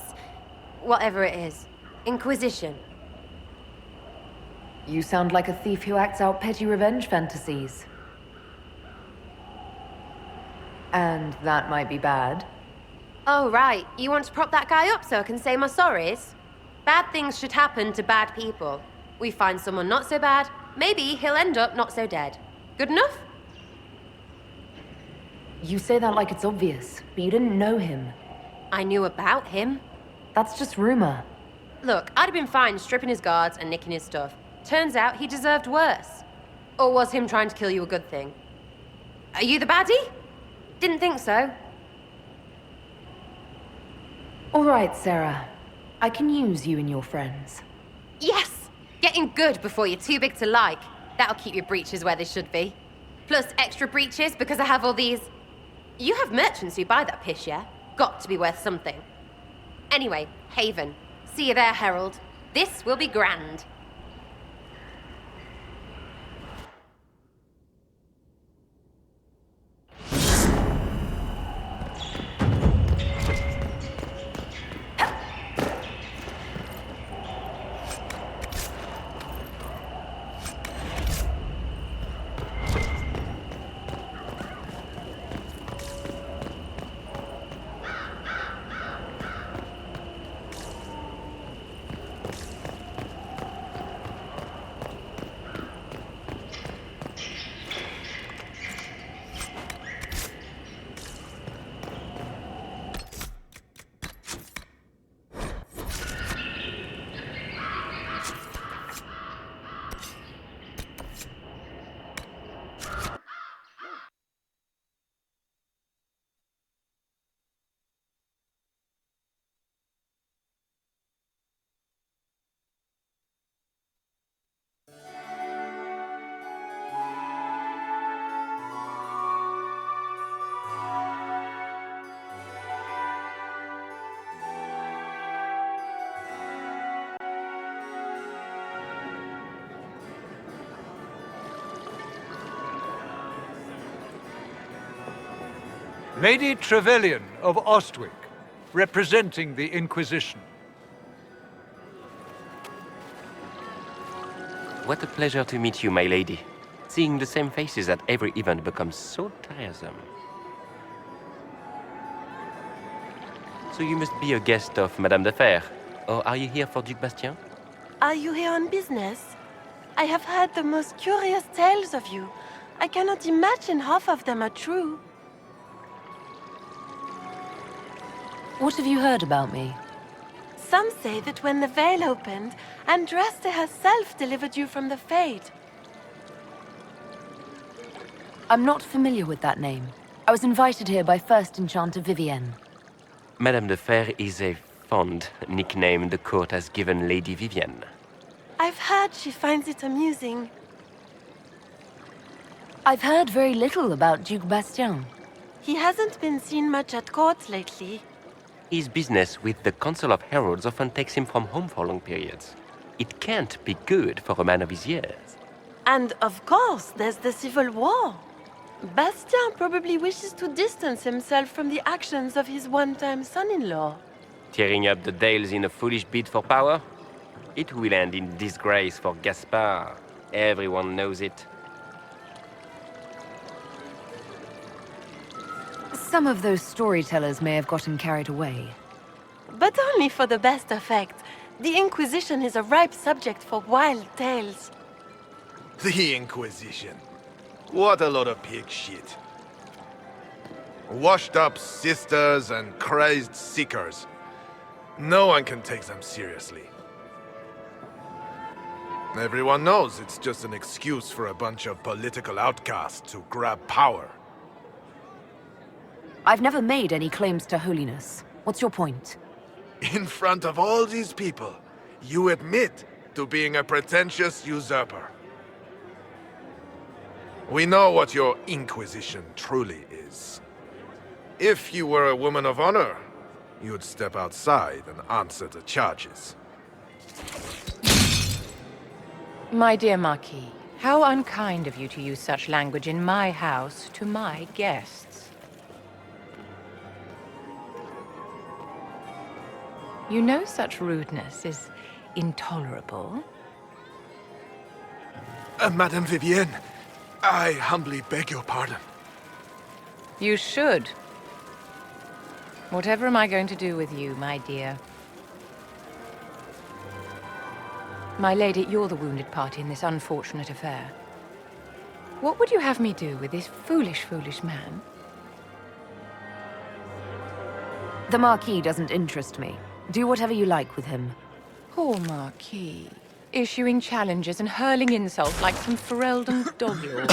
whatever it is. Inquisition. You sound like a thief who acts out petty revenge fantasies. And that might be bad. Oh, right. You want to prop that guy up so I can say my sorries? Bad things should happen to bad people. We find someone not so bad, maybe he'll end up not so dead. Good enough? You say that like it's obvious, but you didn't know him. I knew about him. That's just rumor. Look, I'd have been fine stripping his guards and nicking his stuff. Turns out he deserved worse. Or was him trying to kill you a good thing? Are you the baddie? Didn't think so. All right, Sera. I can use you and your friends. Yes! Getting good before you're too big to like. That'll keep your breeches where they should be. Plus extra breeches because I have all these... You have merchants who buy that piss, yeah? Got to be worth something. Anyway, Haven. See you there, Herald. This will be grand. Lady Trevelyan of Ostwick, representing the Inquisition. What a pleasure to meet you, my lady. Seeing the same faces at every event becomes so tiresome. So you must be a guest of Madame de Fer, or are you here for Duc Bastien? Are you here on business? I have heard the most curious tales of you. I cannot imagine half of them are true. What have you heard about me? Some say that when the veil opened, Andraste herself delivered you from the Fate. I'm not familiar with that name. I was invited here by First Enchanter Vivienne. Madame de Fer is a fond nickname the court has given Lady Vivienne. I've heard she finds it amusing. I've heard very little about Duc Bastien. He hasn't been seen much at court lately. His business with the Council of Heralds often takes him from home for long periods. It can't be good for a man of his years. And of course, there's the Civil War. Bastien probably wishes to distance himself from the actions of his one-time son-in-law. Tearing up the Dales in a foolish bid for power? It will end in disgrace for Gaspard. Everyone knows it. Some of those storytellers may have gotten carried away. But only for the best effect. The Inquisition is a ripe subject for wild tales. The Inquisition. What a lot of pig shit. Washed-up sisters and crazed seekers. No one can take them seriously. Everyone knows it's just an excuse for a bunch of political outcasts to grab power. I've never made any claims to holiness. What's your point? In front of all these people, you admit to being a pretentious usurper. We know what your Inquisition truly is. If you were a woman of honor, you'd step outside and answer the charges. My dear Marquis, how unkind of you to use such language in my house to my guests. You know such rudeness is intolerable. Madame Vivienne, I humbly beg your pardon. You should. Whatever am I going to do with you, my dear? My lady, you're the wounded party in this unfortunate affair. What would you have me do with this foolish, foolish man? The Marquis doesn't interest me. Do whatever you like with him. Poor Marquis. Issuing challenges and hurling insults like some Ferelden doglord.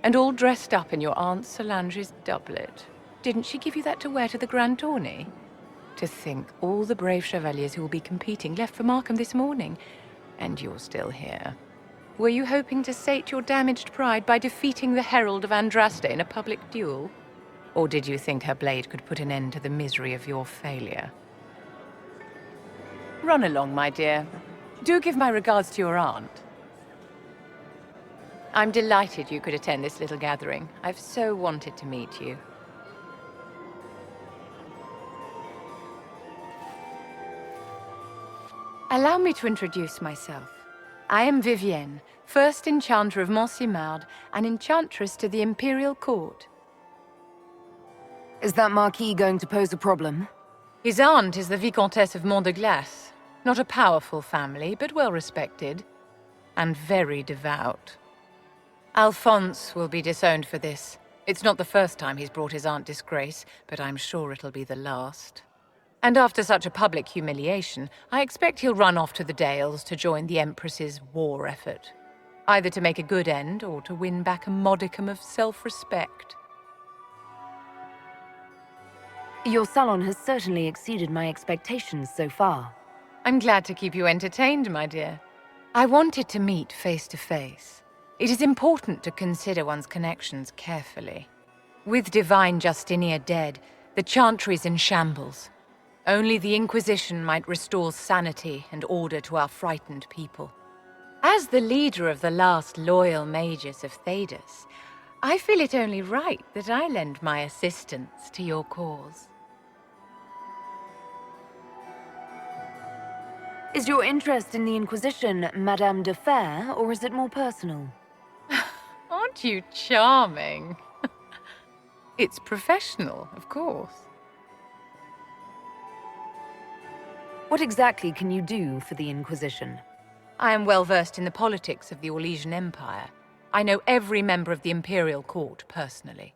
And all dressed up in your Aunt Solange's doublet. Didn't she give you that to wear to the Grand Tourney? To think all the brave chevaliers who will be competing left for Markham this morning, and you're still here. Were you hoping to sate your damaged pride by defeating the Herald of Andraste in a public duel? Or did you think her blade could put an end to the misery of your failure? Run along, my dear. Do give my regards to your aunt. I'm delighted you could attend this little gathering. I've so wanted to meet you. Allow me to introduce myself. I am Vivienne, first enchanter of Montsimard and enchantress to the Imperial Court. Is that Marquis going to pose a problem? His aunt is the Vicomtesse of Mont de Glace. Not a powerful family, but well respected. And very devout. Alphonse will be disowned for this. It's not the first time he's brought his aunt disgrace, but I'm sure it'll be the last. And after such a public humiliation, I expect he'll run off to the Dales to join the Empress's war effort. Either to make a good end, or to win back a modicum of self-respect. Your salon has certainly exceeded my expectations so far. I'm glad to keep you entertained, my dear. I wanted to meet face to face. It is important to consider one's connections carefully. With divine Justinia dead, the Chantry's in shambles. Only the Inquisition might restore sanity and order to our frightened people. As the leader of the last loyal mages of Thedas, I feel it only right that I lend my assistance to your cause. Is your interest in the Inquisition Madame de Fer, or is it more personal? Aren't you charming? It's professional, of course. What exactly can you do for the Inquisition? I am well versed in the politics of the Orlesian Empire. I know every member of the Imperial Court personally.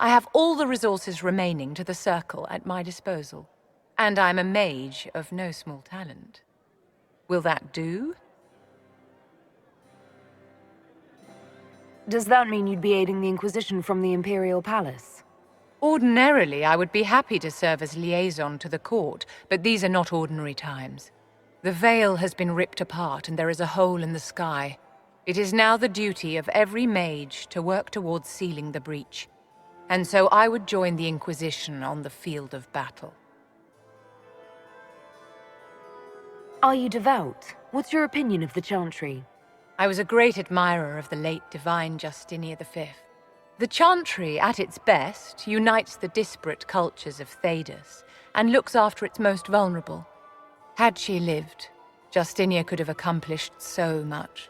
I have all the resources remaining to the Circle at my disposal. And I'm a mage of no small talent. Will that do? Does that mean you'd be aiding the Inquisition from the Imperial Palace? Ordinarily, I would be happy to serve as liaison to the court, but these are not ordinary times. The veil has been ripped apart and there is a hole in the sky. It is now the duty of every mage to work towards sealing the breach. And so I would join the Inquisition on the field of battle. Are you devout? What's your opinion of the Chantry? I was a great admirer of the late divine Justinia V. The Chantry, at its best, unites the disparate cultures of Thedas and looks after its most vulnerable. Had she lived, Justinia could have accomplished so much.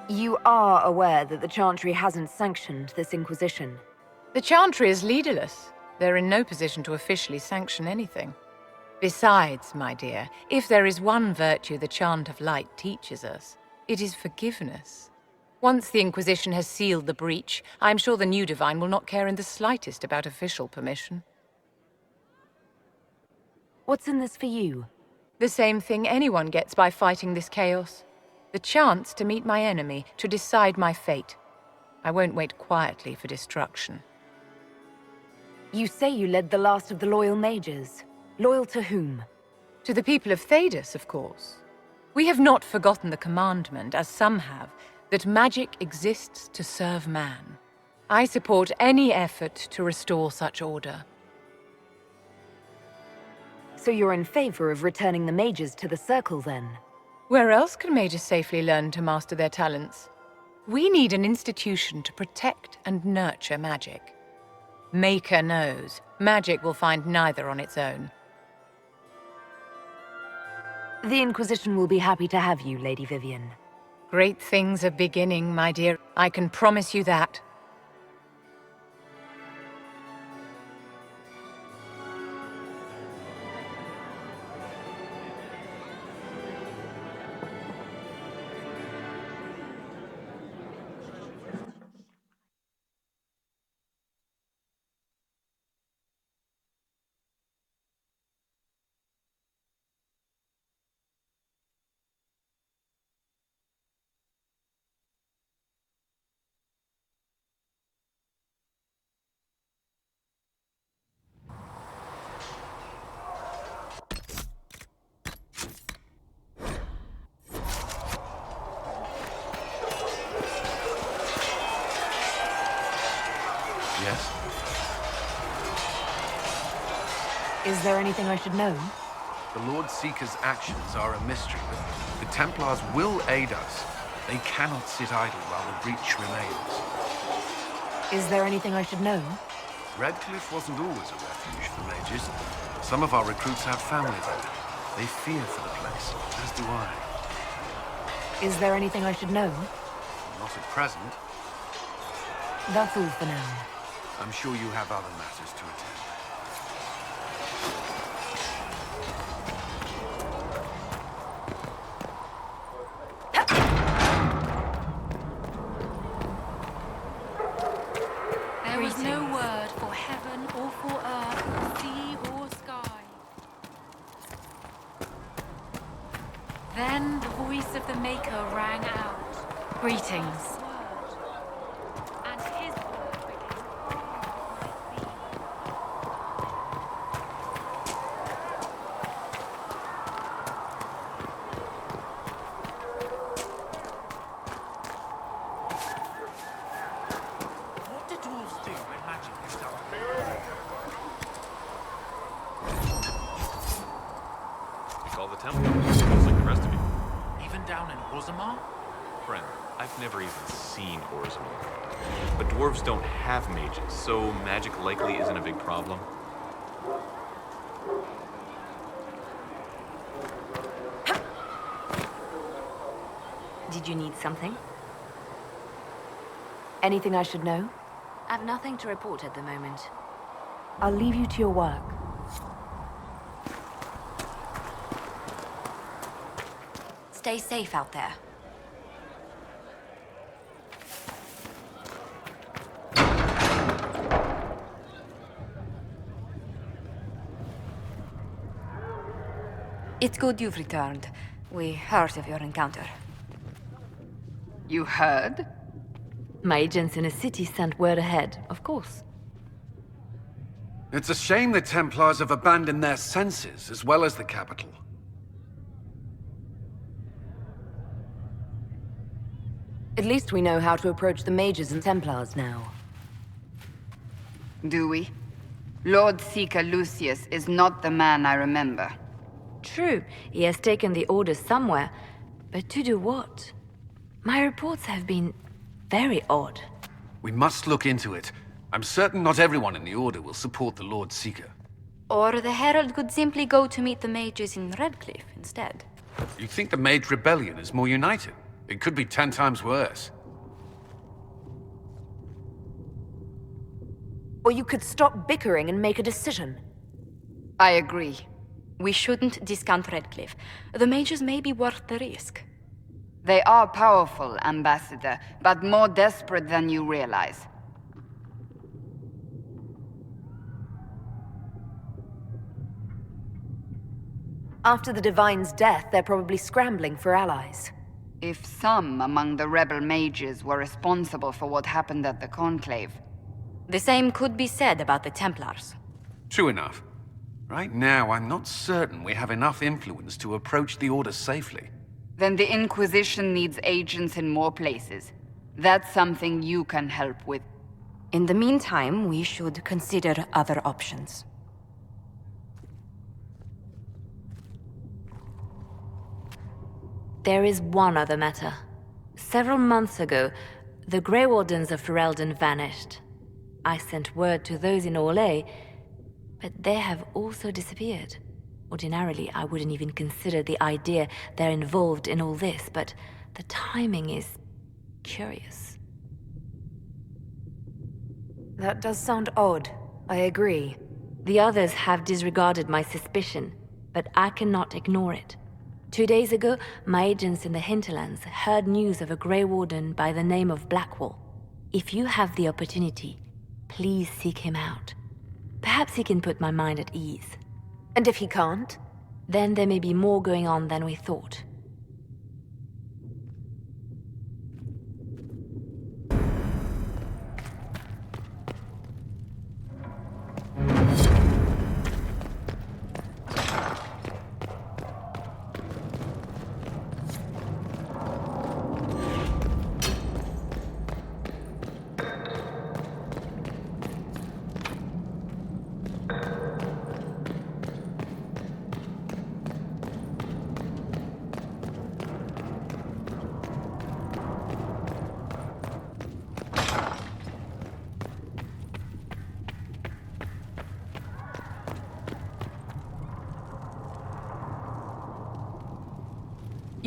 You are aware that the Chantry hasn't sanctioned this Inquisition? The Chantry is leaderless. They're in no position to officially sanction anything. Besides, my dear, if there is one virtue the Chant of Light teaches us, it is forgiveness. Once the Inquisition has sealed the breach, I'm sure the new divine will not care in the slightest about official permission. What's in this for you? The same thing anyone gets by fighting this chaos. The chance to meet my enemy, to decide my fate. I won't wait quietly for destruction. You say you led the last of the loyal mages. Loyal to whom? To the people of Thedas, of course. We have not forgotten the commandment, as some have, that magic exists to serve man. I support any effort to restore such order. So you're in favor of returning the mages to the Circle, then? Where else can mages safely learn to master their talents? We need an institution to protect and nurture magic. Maker knows, magic will find neither on its own. The Inquisition will be happy to have you, Lady Vivienne. Great things are beginning, my dear. I can promise you that. Yes? Is there anything I should know? The Lord Seeker's actions are a mystery, but the Templars will aid us. They cannot sit idle while the breach remains. Is there anything I should know? Redcliffe wasn't always a refuge for mages. Some of our recruits have family there. They fear for the place, as do I. Is there anything I should know? Not at present. That's all for now. I'm sure you have other matters to attend. There was no word for heaven or for earth, sea or sky. Then the voice of the Maker rang out. Greetings. And his word became What did wolves do when magic is done? It's all the Templars, just like the rest of you. Even down in Orzammar? Friend, I've never even seen Orzammar. But dwarves don't have mages, so magic likely isn't a big problem. Did you need something? Anything I should know? I've nothing to report at the moment. I'll leave you to your work. Stay safe out there. It's good you've returned. We heard of your encounter. You heard? My agents in the city sent word ahead, of course. It's a shame the Templars have abandoned their senses, as well as the capital. At least we know how to approach the mages and Templars now. Do we? Lord Seeker Lucius is not the man I remember. True, he has taken the orders somewhere, but to do what? My reports have been very odd. We must look into it. I'm certain not everyone in the Order will support the Lord Seeker. Or the Herald could simply go to meet the mages in Redcliffe instead. You think the Mage Rebellion is more united? It could be 10 times worse. Or you could stop bickering and make a decision. I agree. We shouldn't discount Redcliffe. The mages may be worth the risk. They are powerful, Ambassador, but more desperate than you realize. After the Divine's death, they're probably scrambling for allies. If some among the rebel mages were responsible for what happened at the Conclave. The same could be said about the Templars. True enough. Right now, I'm not certain we have enough influence to approach the Order safely. Then the Inquisition needs agents in more places. That's something you can help with. In the meantime, we should consider other options. There is one other matter. Several months ago, the Grey Wardens of Ferelden vanished. I sent word to those in Orlais, but they have also disappeared. Ordinarily, I wouldn't even consider the idea they're involved in all this, but the timing is curious. That does sound odd. I agree. The others have disregarded my suspicion, but I cannot ignore it. 2 days ago, my agents in the hinterlands heard news of a Grey Warden by the name of Blackwall. If you have the opportunity, please seek him out. Perhaps he can put my mind at ease. And if he can't? Then there may be more going on than we thought.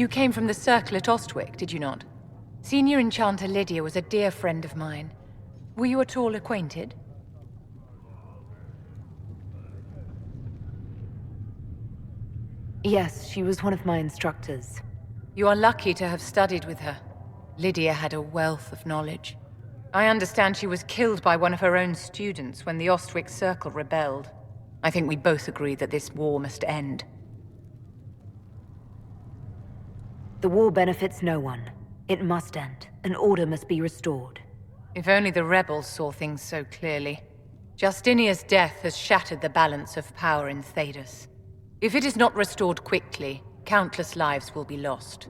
You came from the circle at Ostwick, did you not? Senior Enchanter Lydia was a dear friend of mine. Were you at all acquainted? Yes, she was one of my instructors. You are lucky to have studied with her. Lydia had a wealth of knowledge. I understand she was killed by one of her own students when the Ostwick Circle rebelled. I think we both agree that this war must end. The war benefits no one. It must end, and order must be restored. If only the rebels saw things so clearly. Justinia's death has shattered the balance of power in Thedas. If it is not restored quickly, countless lives will be lost.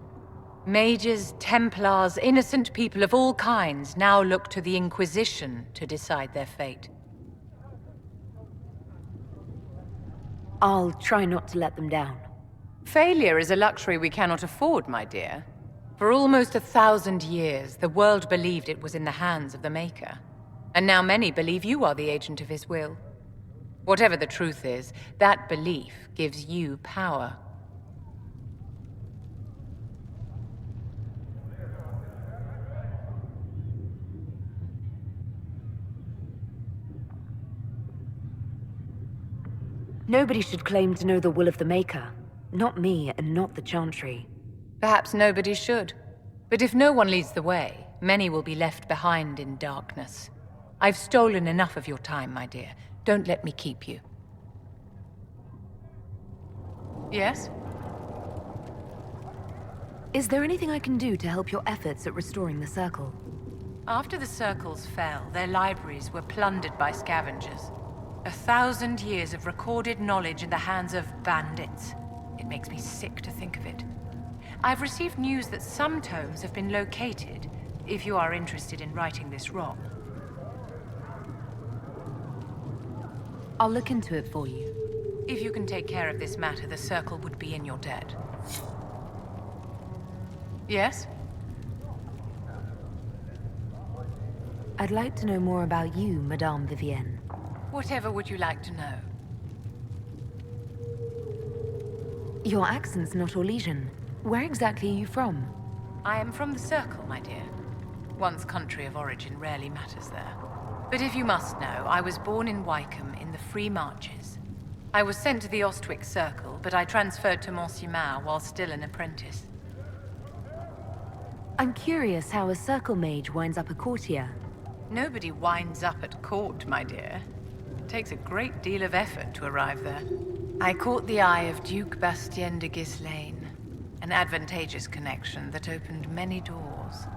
Mages, Templars, innocent people of all kinds now look to the Inquisition to decide their fate. I'll try not to let them down. Failure is a luxury we cannot afford, my dear. For almost 1,000 years, the world believed it was in the hands of the Maker. And now many believe you are the agent of his will. Whatever the truth is, that belief gives you power. Nobody should claim to know the will of the Maker. Not me, and not the Chantry. Perhaps nobody should. But if no one leads the way, many will be left behind in darkness. I've stolen enough of your time, my dear. Don't let me keep you. Yes? Is there anything I can do to help your efforts at restoring the Circle? After the Circles fell, their libraries were plundered by scavengers. 1,000 years of recorded knowledge in the hands of bandits. It makes me sick to think of it. I've received news that some tomes have been located, if you are interested in righting this wrong. I'll look into it for you. If you can take care of this matter, the Circle would be in your debt. Yes? I'd like to know more about you, Madame Vivienne. Whatever would you like to know? Your accent's not Orlesian. Where exactly are you from? I am from the Circle, my dear. One's country of origin rarely matters there. But if you must know, I was born in Wycombe in the Free Marches. I was sent to the Ostwick Circle, but I transferred to Monsignor while still an apprentice. I'm curious how a Circle mage winds up a courtier. Nobody winds up at court, my dear. It takes a great deal of effort to arrive there. I caught the eye of Duke Bastien de Ghislaine, an advantageous connection that opened many doors.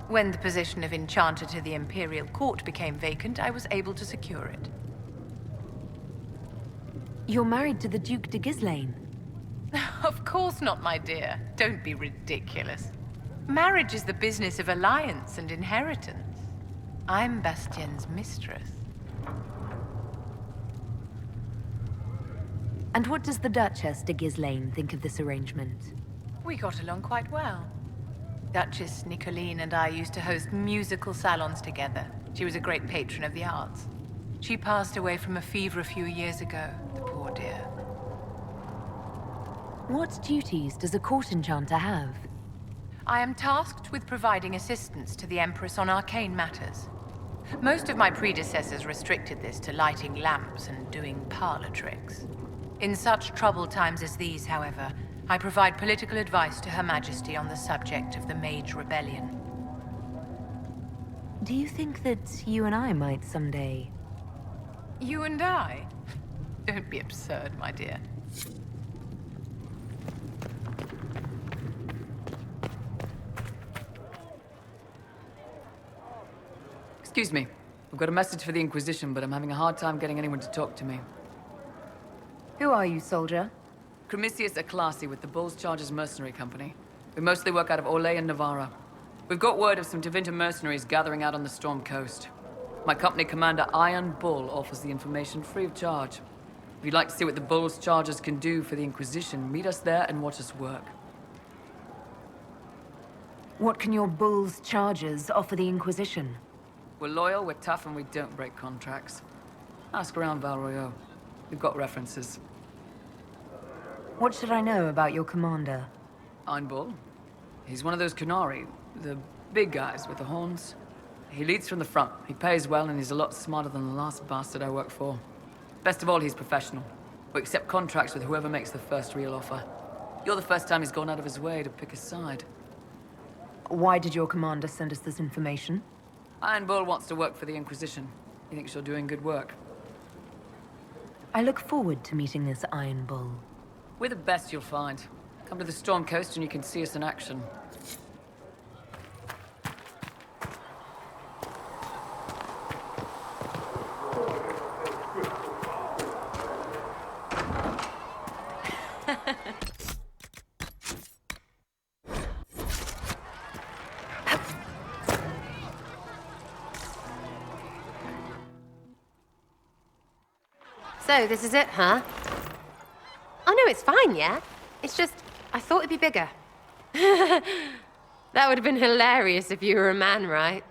When the position of Enchanter to the Imperial Court became vacant, I was able to secure it. You're married to the Duke de Ghislaine? Of course not, my dear. Don't be ridiculous. Marriage is the business of alliance and inheritance. I'm Bastien's mistress. And what does the Duchess de Ghislaine think of this arrangement? We got along quite well. Duchess Nicoline and I used to host musical salons together. She was a great patron of the arts. She passed away from a fever a few years ago, the poor dear. What duties does a court enchanter have? I am tasked with providing assistance to the Empress on arcane matters. Most of my predecessors restricted this to lighting lamps and doing parlor tricks. In such troubled times as these, however, I provide political advice to Her Majesty on the subject of the Mage Rebellion. Do you think that you and I might someday... You and I? Don't be absurd, my dear. Excuse me. I've got a message for the Inquisition, but I'm having a hard time getting anyone to talk to me. Who are you, soldier? Cremisius Aclasi with the Bull's Chargers Mercenary Company. We mostly work out of Orlais and Navarra. We've got word of some Tevinter mercenaries gathering out on the Storm Coast. My company commander, Iron Bull, offers the information free of charge. If you'd like to see what the Bull's Chargers can do for the Inquisition, meet us there and watch us work. What can your Bull's Chargers offer the Inquisition? We're loyal, we're tough, and we don't break contracts. Ask around Val Royeaux. We've got references. What should I know about your commander? Iron Bull, He's one of those Kunari, the big guys with the horns. He leads from the front. He pays well, and he's a lot smarter than the last bastard I worked for. Best of all, he's professional. We accept contracts with whoever makes the first real offer. You're the first time he's gone out of his way to pick a side. Why did your commander send us this information? Iron Bull wants to work for the Inquisition. He thinks you're doing good work. I look forward to meeting this Iron Bull. We're the best you'll find. Come to the Storm Coast and you can see us in action. So, this is it, huh? Oh no, it's fine, yeah? It's just, I thought it'd be bigger. That would have been hilarious if you were a man, right?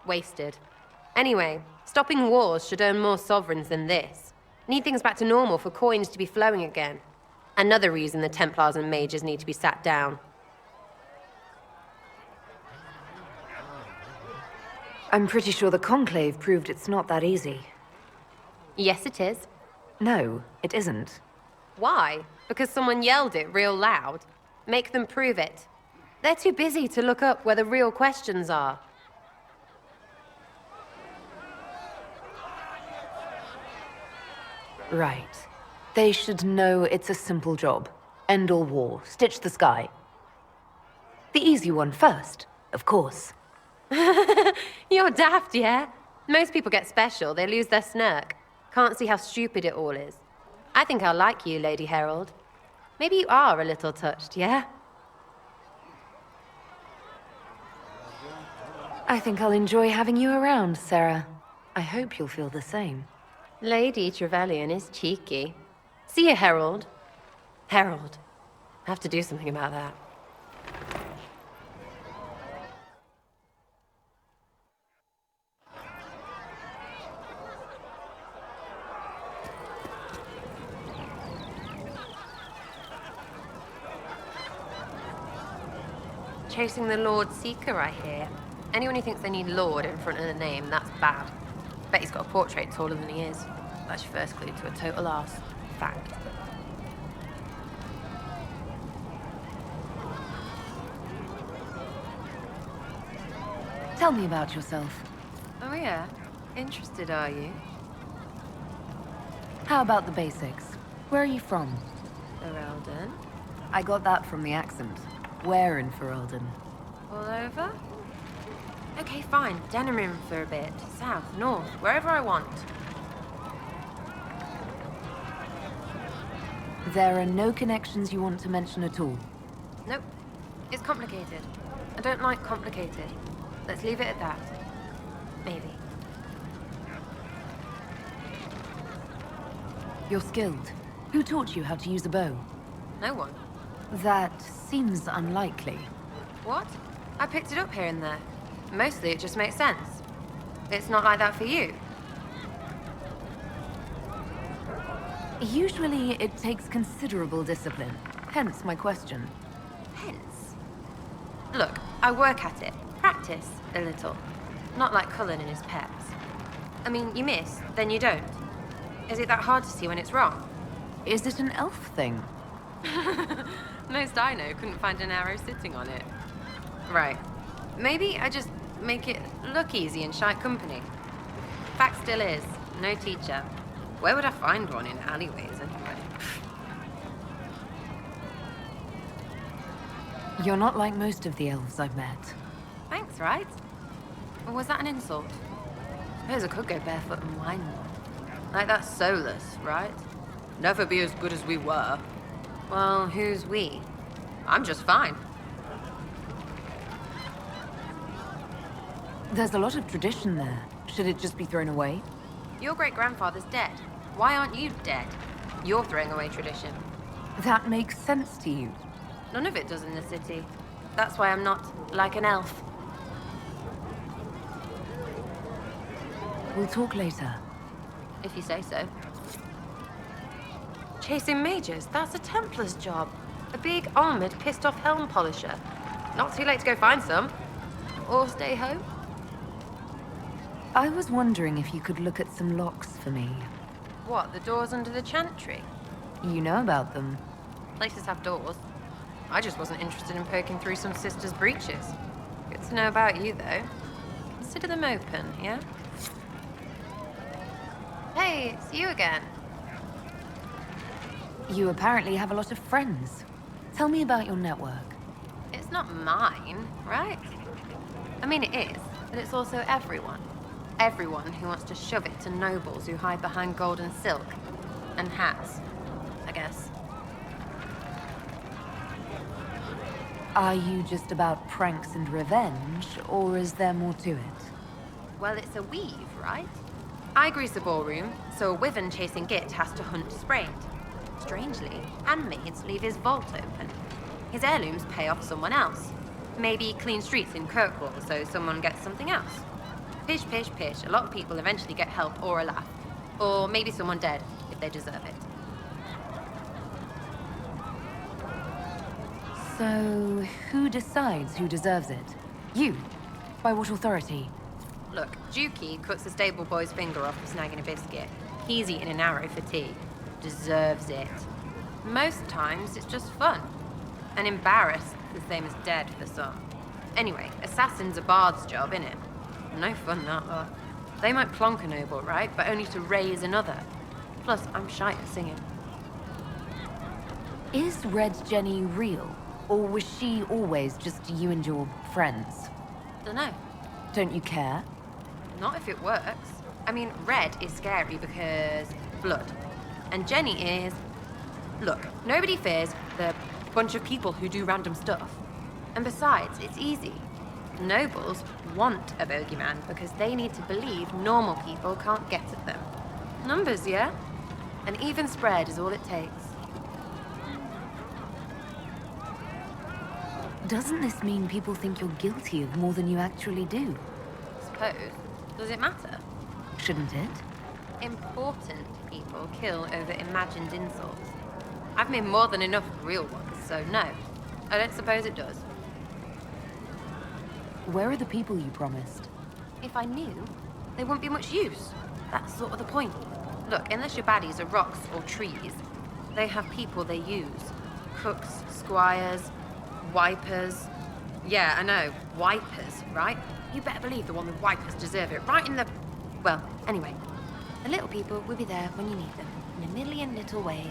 Wasted. Anyway, stopping wars should earn more sovereigns than this. Need things back to normal for coins to be flowing again. Another reason the Templars and mages need to be sat down. I'm pretty sure the Conclave proved it's not that easy. Yes, it is. No, it isn't. Why? Because someone yelled it real loud? Make them prove it. They're too busy to look up where the real questions are. Right. They should know it's a simple job. End all war, stitch the sky. The easy one first, of course. You're daft, yeah? Most people get special, they lose their snark. Can't see how stupid it all is. I think I'll like you, Lady Herald. Maybe you are a little touched, yeah? I think I'll enjoy having you around, Sera. I hope you'll feel the same. Lady Trevelyan is cheeky. See you, Herald. Herald. I have to do something about that. Chasing the Lord Seeker, I hear. Anyone who thinks they need Lord in front of the name, that's bad. Bet he's got a portrait taller than he is. That's your first clue to a total arse. Fact. Tell me about yourself. Oh yeah? Interested, are you? How about the basics? Where are you from? Ferelden. I got that from the accent. Where in Ferelden? All over? Okay, fine. Denerim for a bit. South, north, wherever I want. There are no connections you want to mention at all? Nope. It's complicated. I don't like complicated. Let's leave it at that. Maybe. You're skilled. Who taught you how to use a bow? No one. That seems unlikely. What? I picked it up here and there. Mostly it just makes sense. It's not like that for you. Usually it takes considerable discipline. Hence my question. Hence? Look, I work at it. Practice a little. Not like Cullen and his peps. I mean, you miss, then you don't. Is it that hard to see when it's wrong? Is it an elf thing? Most I know couldn't find an arrow sitting on it. Right. Maybe I just make it look easy in shy company. Fact still is, no teacher. Where would I find one in alleyways anyway? You're not like most of the elves I've met. Thanks, right? Or was that an insult? Suppose I could go barefoot and whine more. Like that's soulless, right? Never be as good as we were. Well, who's we? I'm just fine. There's a lot of tradition there. Should it just be thrown away? Your great-grandfather's dead. Why aren't you dead? You're throwing away tradition. That makes sense to you. None of it does in the city. That's why I'm not like an elf. We'll talk later. If you say so. Chasing mages, that's a Templar's job. A big, armored, pissed-off helm polisher. Not too late to go find some. Or stay home. I was wondering if you could look at some locks for me. What, the doors under the chantry? You know about them. Places have doors. I just wasn't interested in poking through some sister's breeches. Good to know about you, though. Consider them open, yeah? Hey, it's you again. You apparently have a lot of friends. Tell me about your network. It's not mine, right? I mean, it is, but it's also everyone. Everyone who wants to shove it to nobles who hide behind gold and silk. And hats, I guess. Are you just about pranks and revenge, or is there more to it? Well, it's a weave, right? I grease the ballroom, so a wyvern chasing Git has to hunt Sprained. Strangely, handmaids leave his vault open. His heirlooms pay off someone else. Maybe clean streets in Kirkwall, so someone gets something else. Pish, pish, pish. A lot of people eventually get help or a laugh. Or maybe someone dead, if they deserve it. So, who decides who deserves it? You? By what authority? Look, Dukey cuts the stable boy's finger off for snagging a biscuit. He's eating an arrow for tea. Deserves it. Most times, it's just fun. And embarrassed, the same as dead for some. Anyway, assassin's a bard's job, innit? No fun, that lot. They might plonk a noble, right? But only to raise another. Plus, I'm shy at singing. Is Red Jenny real? Or was she always just you and your friends? Dunno. Don't you care? Not if it works. I mean, Red is scary because blood. And Jenny is... Look, nobody fears the bunch of people who do random stuff. And besides, it's easy. Nobles want a bogeyman because they need to believe normal people can't get at them. Numbers, yeah? An even spread is all it takes. Doesn't this mean people think you're guilty of more than you actually do? Suppose. Does it matter? Shouldn't it? Important people kill over imagined insults. I've made more than enough real ones, so no. I don't suppose it does. Where are the people you promised? If I knew, they wouldn't be much use. That's sort of the point. Look, unless your baddies are rocks or trees, they have people they use. Cooks, squires, wipers. Yeah, I know, wipers, right? You better believe the one with wipers deserve it, right in the... Well, anyway. The little people will be there when you need them, in a million little ways.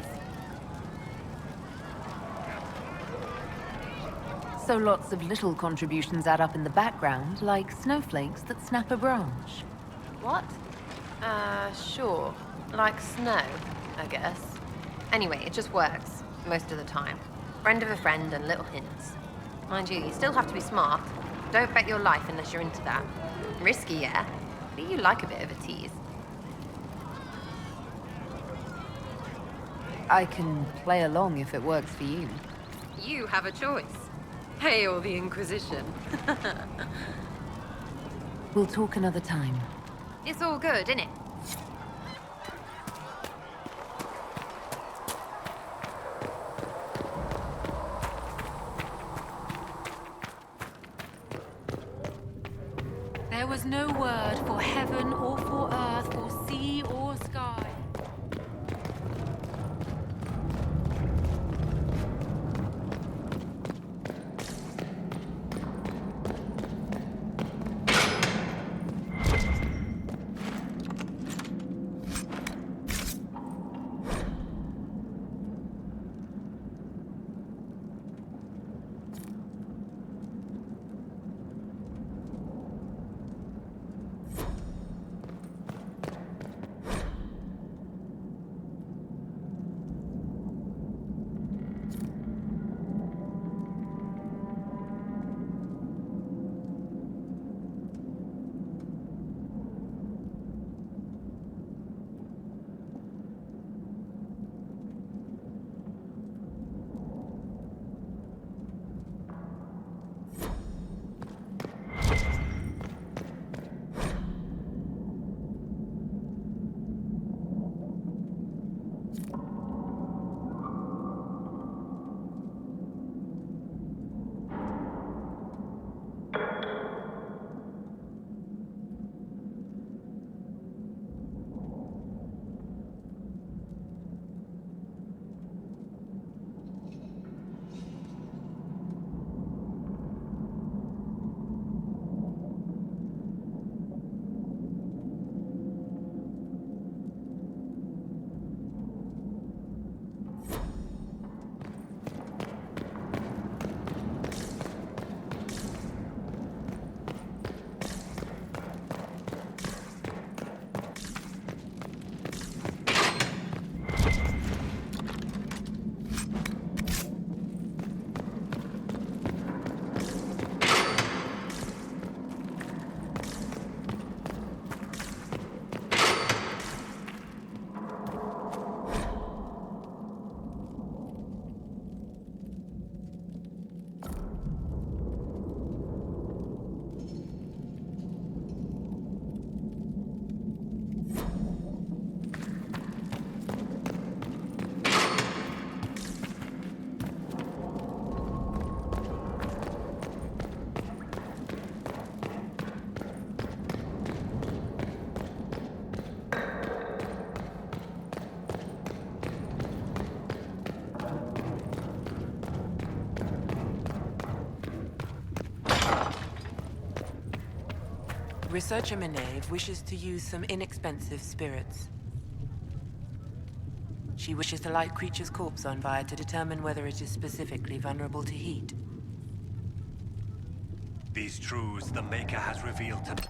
So lots of little contributions add up in the background, like snowflakes that snap a branch. What? Sure. Like snow, I guess. Anyway, it just works, most of the time. Friend of a friend and little hints. Mind you still have to be smart. Don't bet your life unless you're into that. Risky, yeah, but you like a bit of a tease. I can play along if it works for you. You have a choice. Hail the Inquisition. We'll talk another time. It's all good, innit? There was no word for heaven or for earth or sea or sky. Researcher Meneve wishes to use some inexpensive spirits. She wishes to light creature's corpse on fire to determine whether it is specifically vulnerable to heat. These truths the Maker has revealed to me.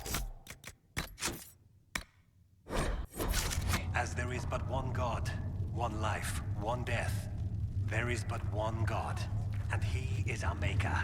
As there is but one God, one life, one death, there is but one God, and He is our Maker.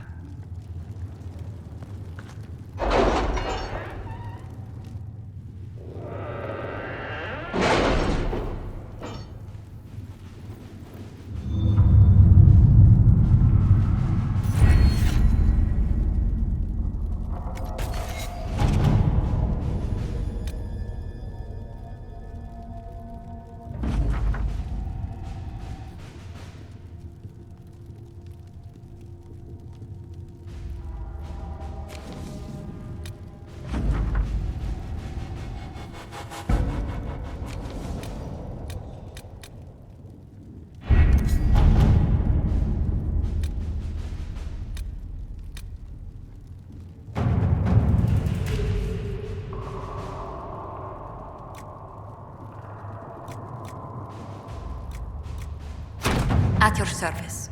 At your service.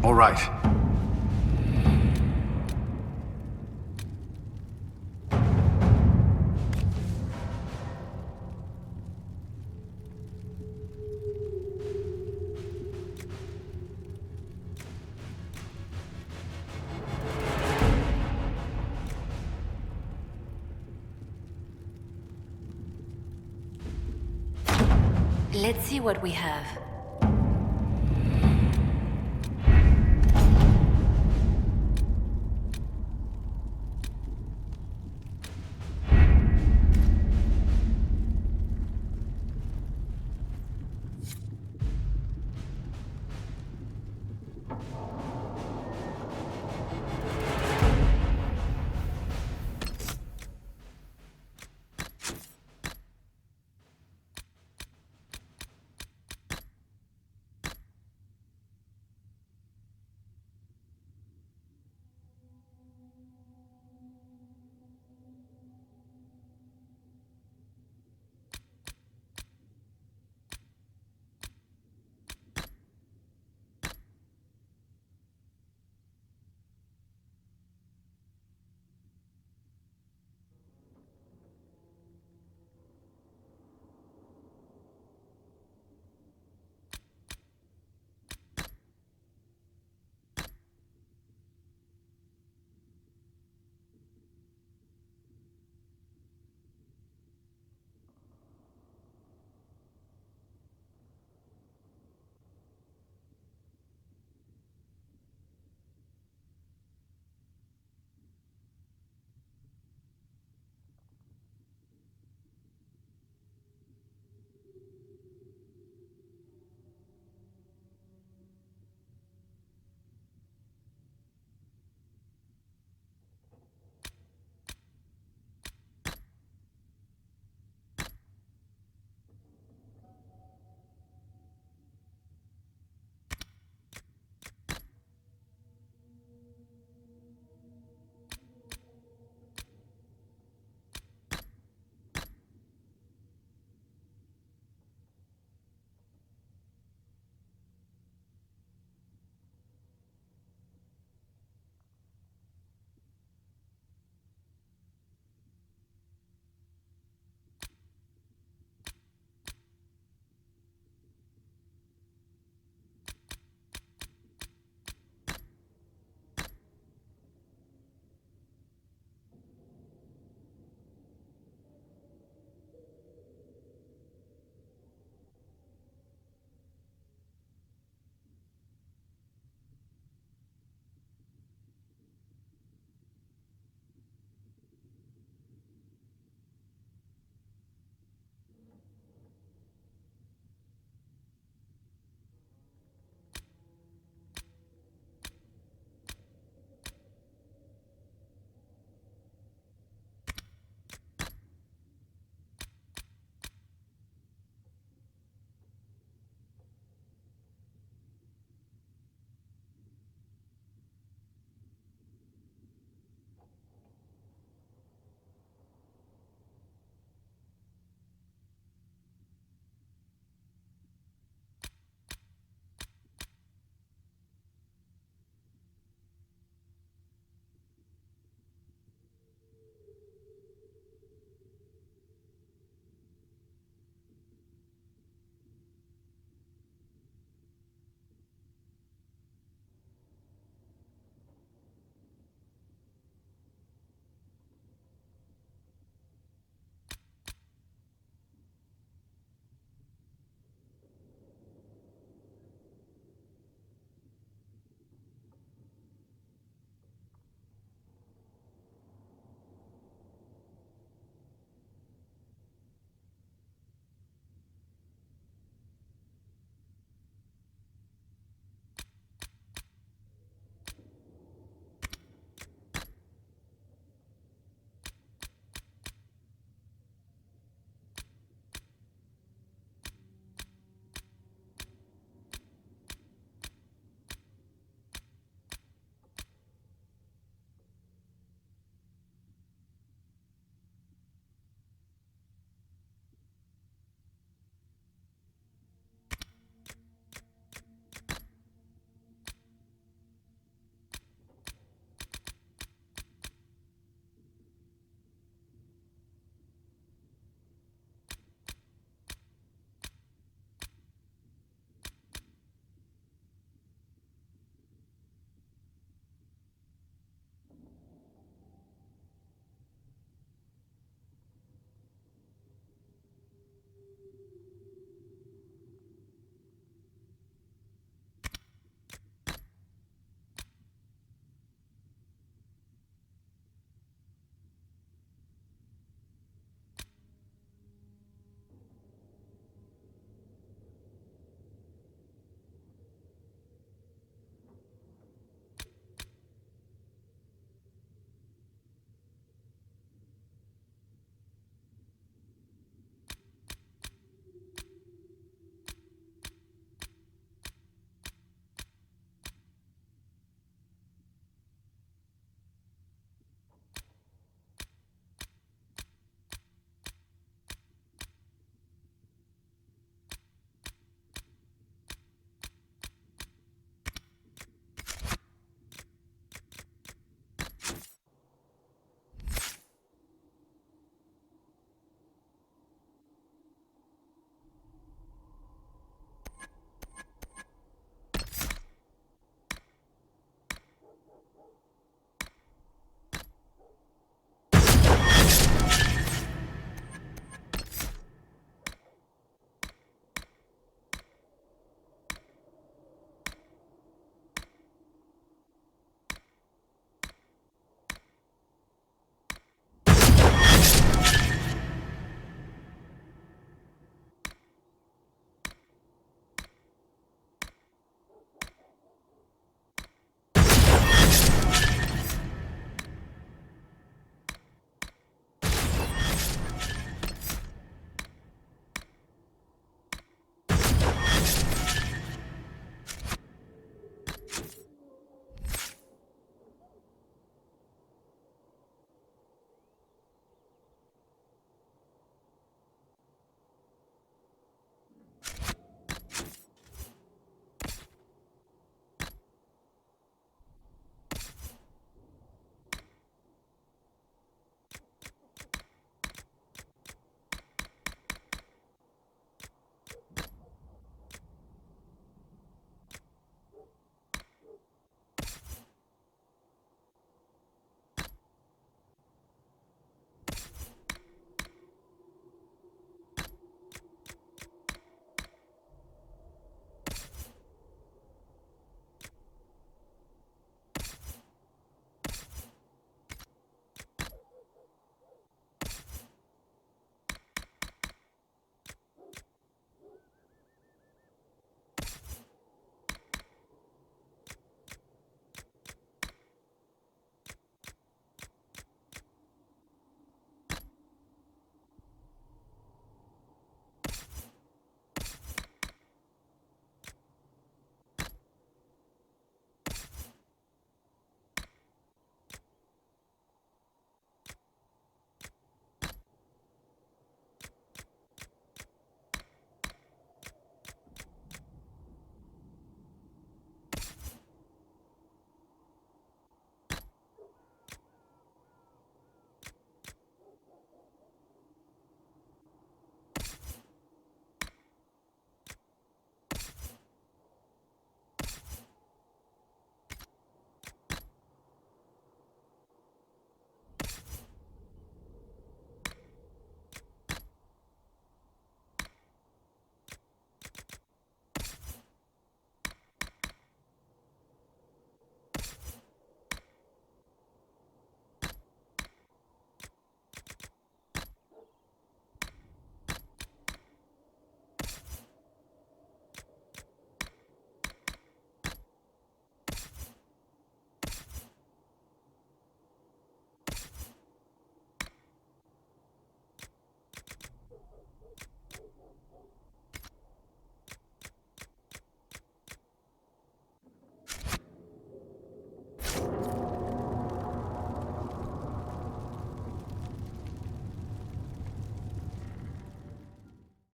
All right. Let's see what we have.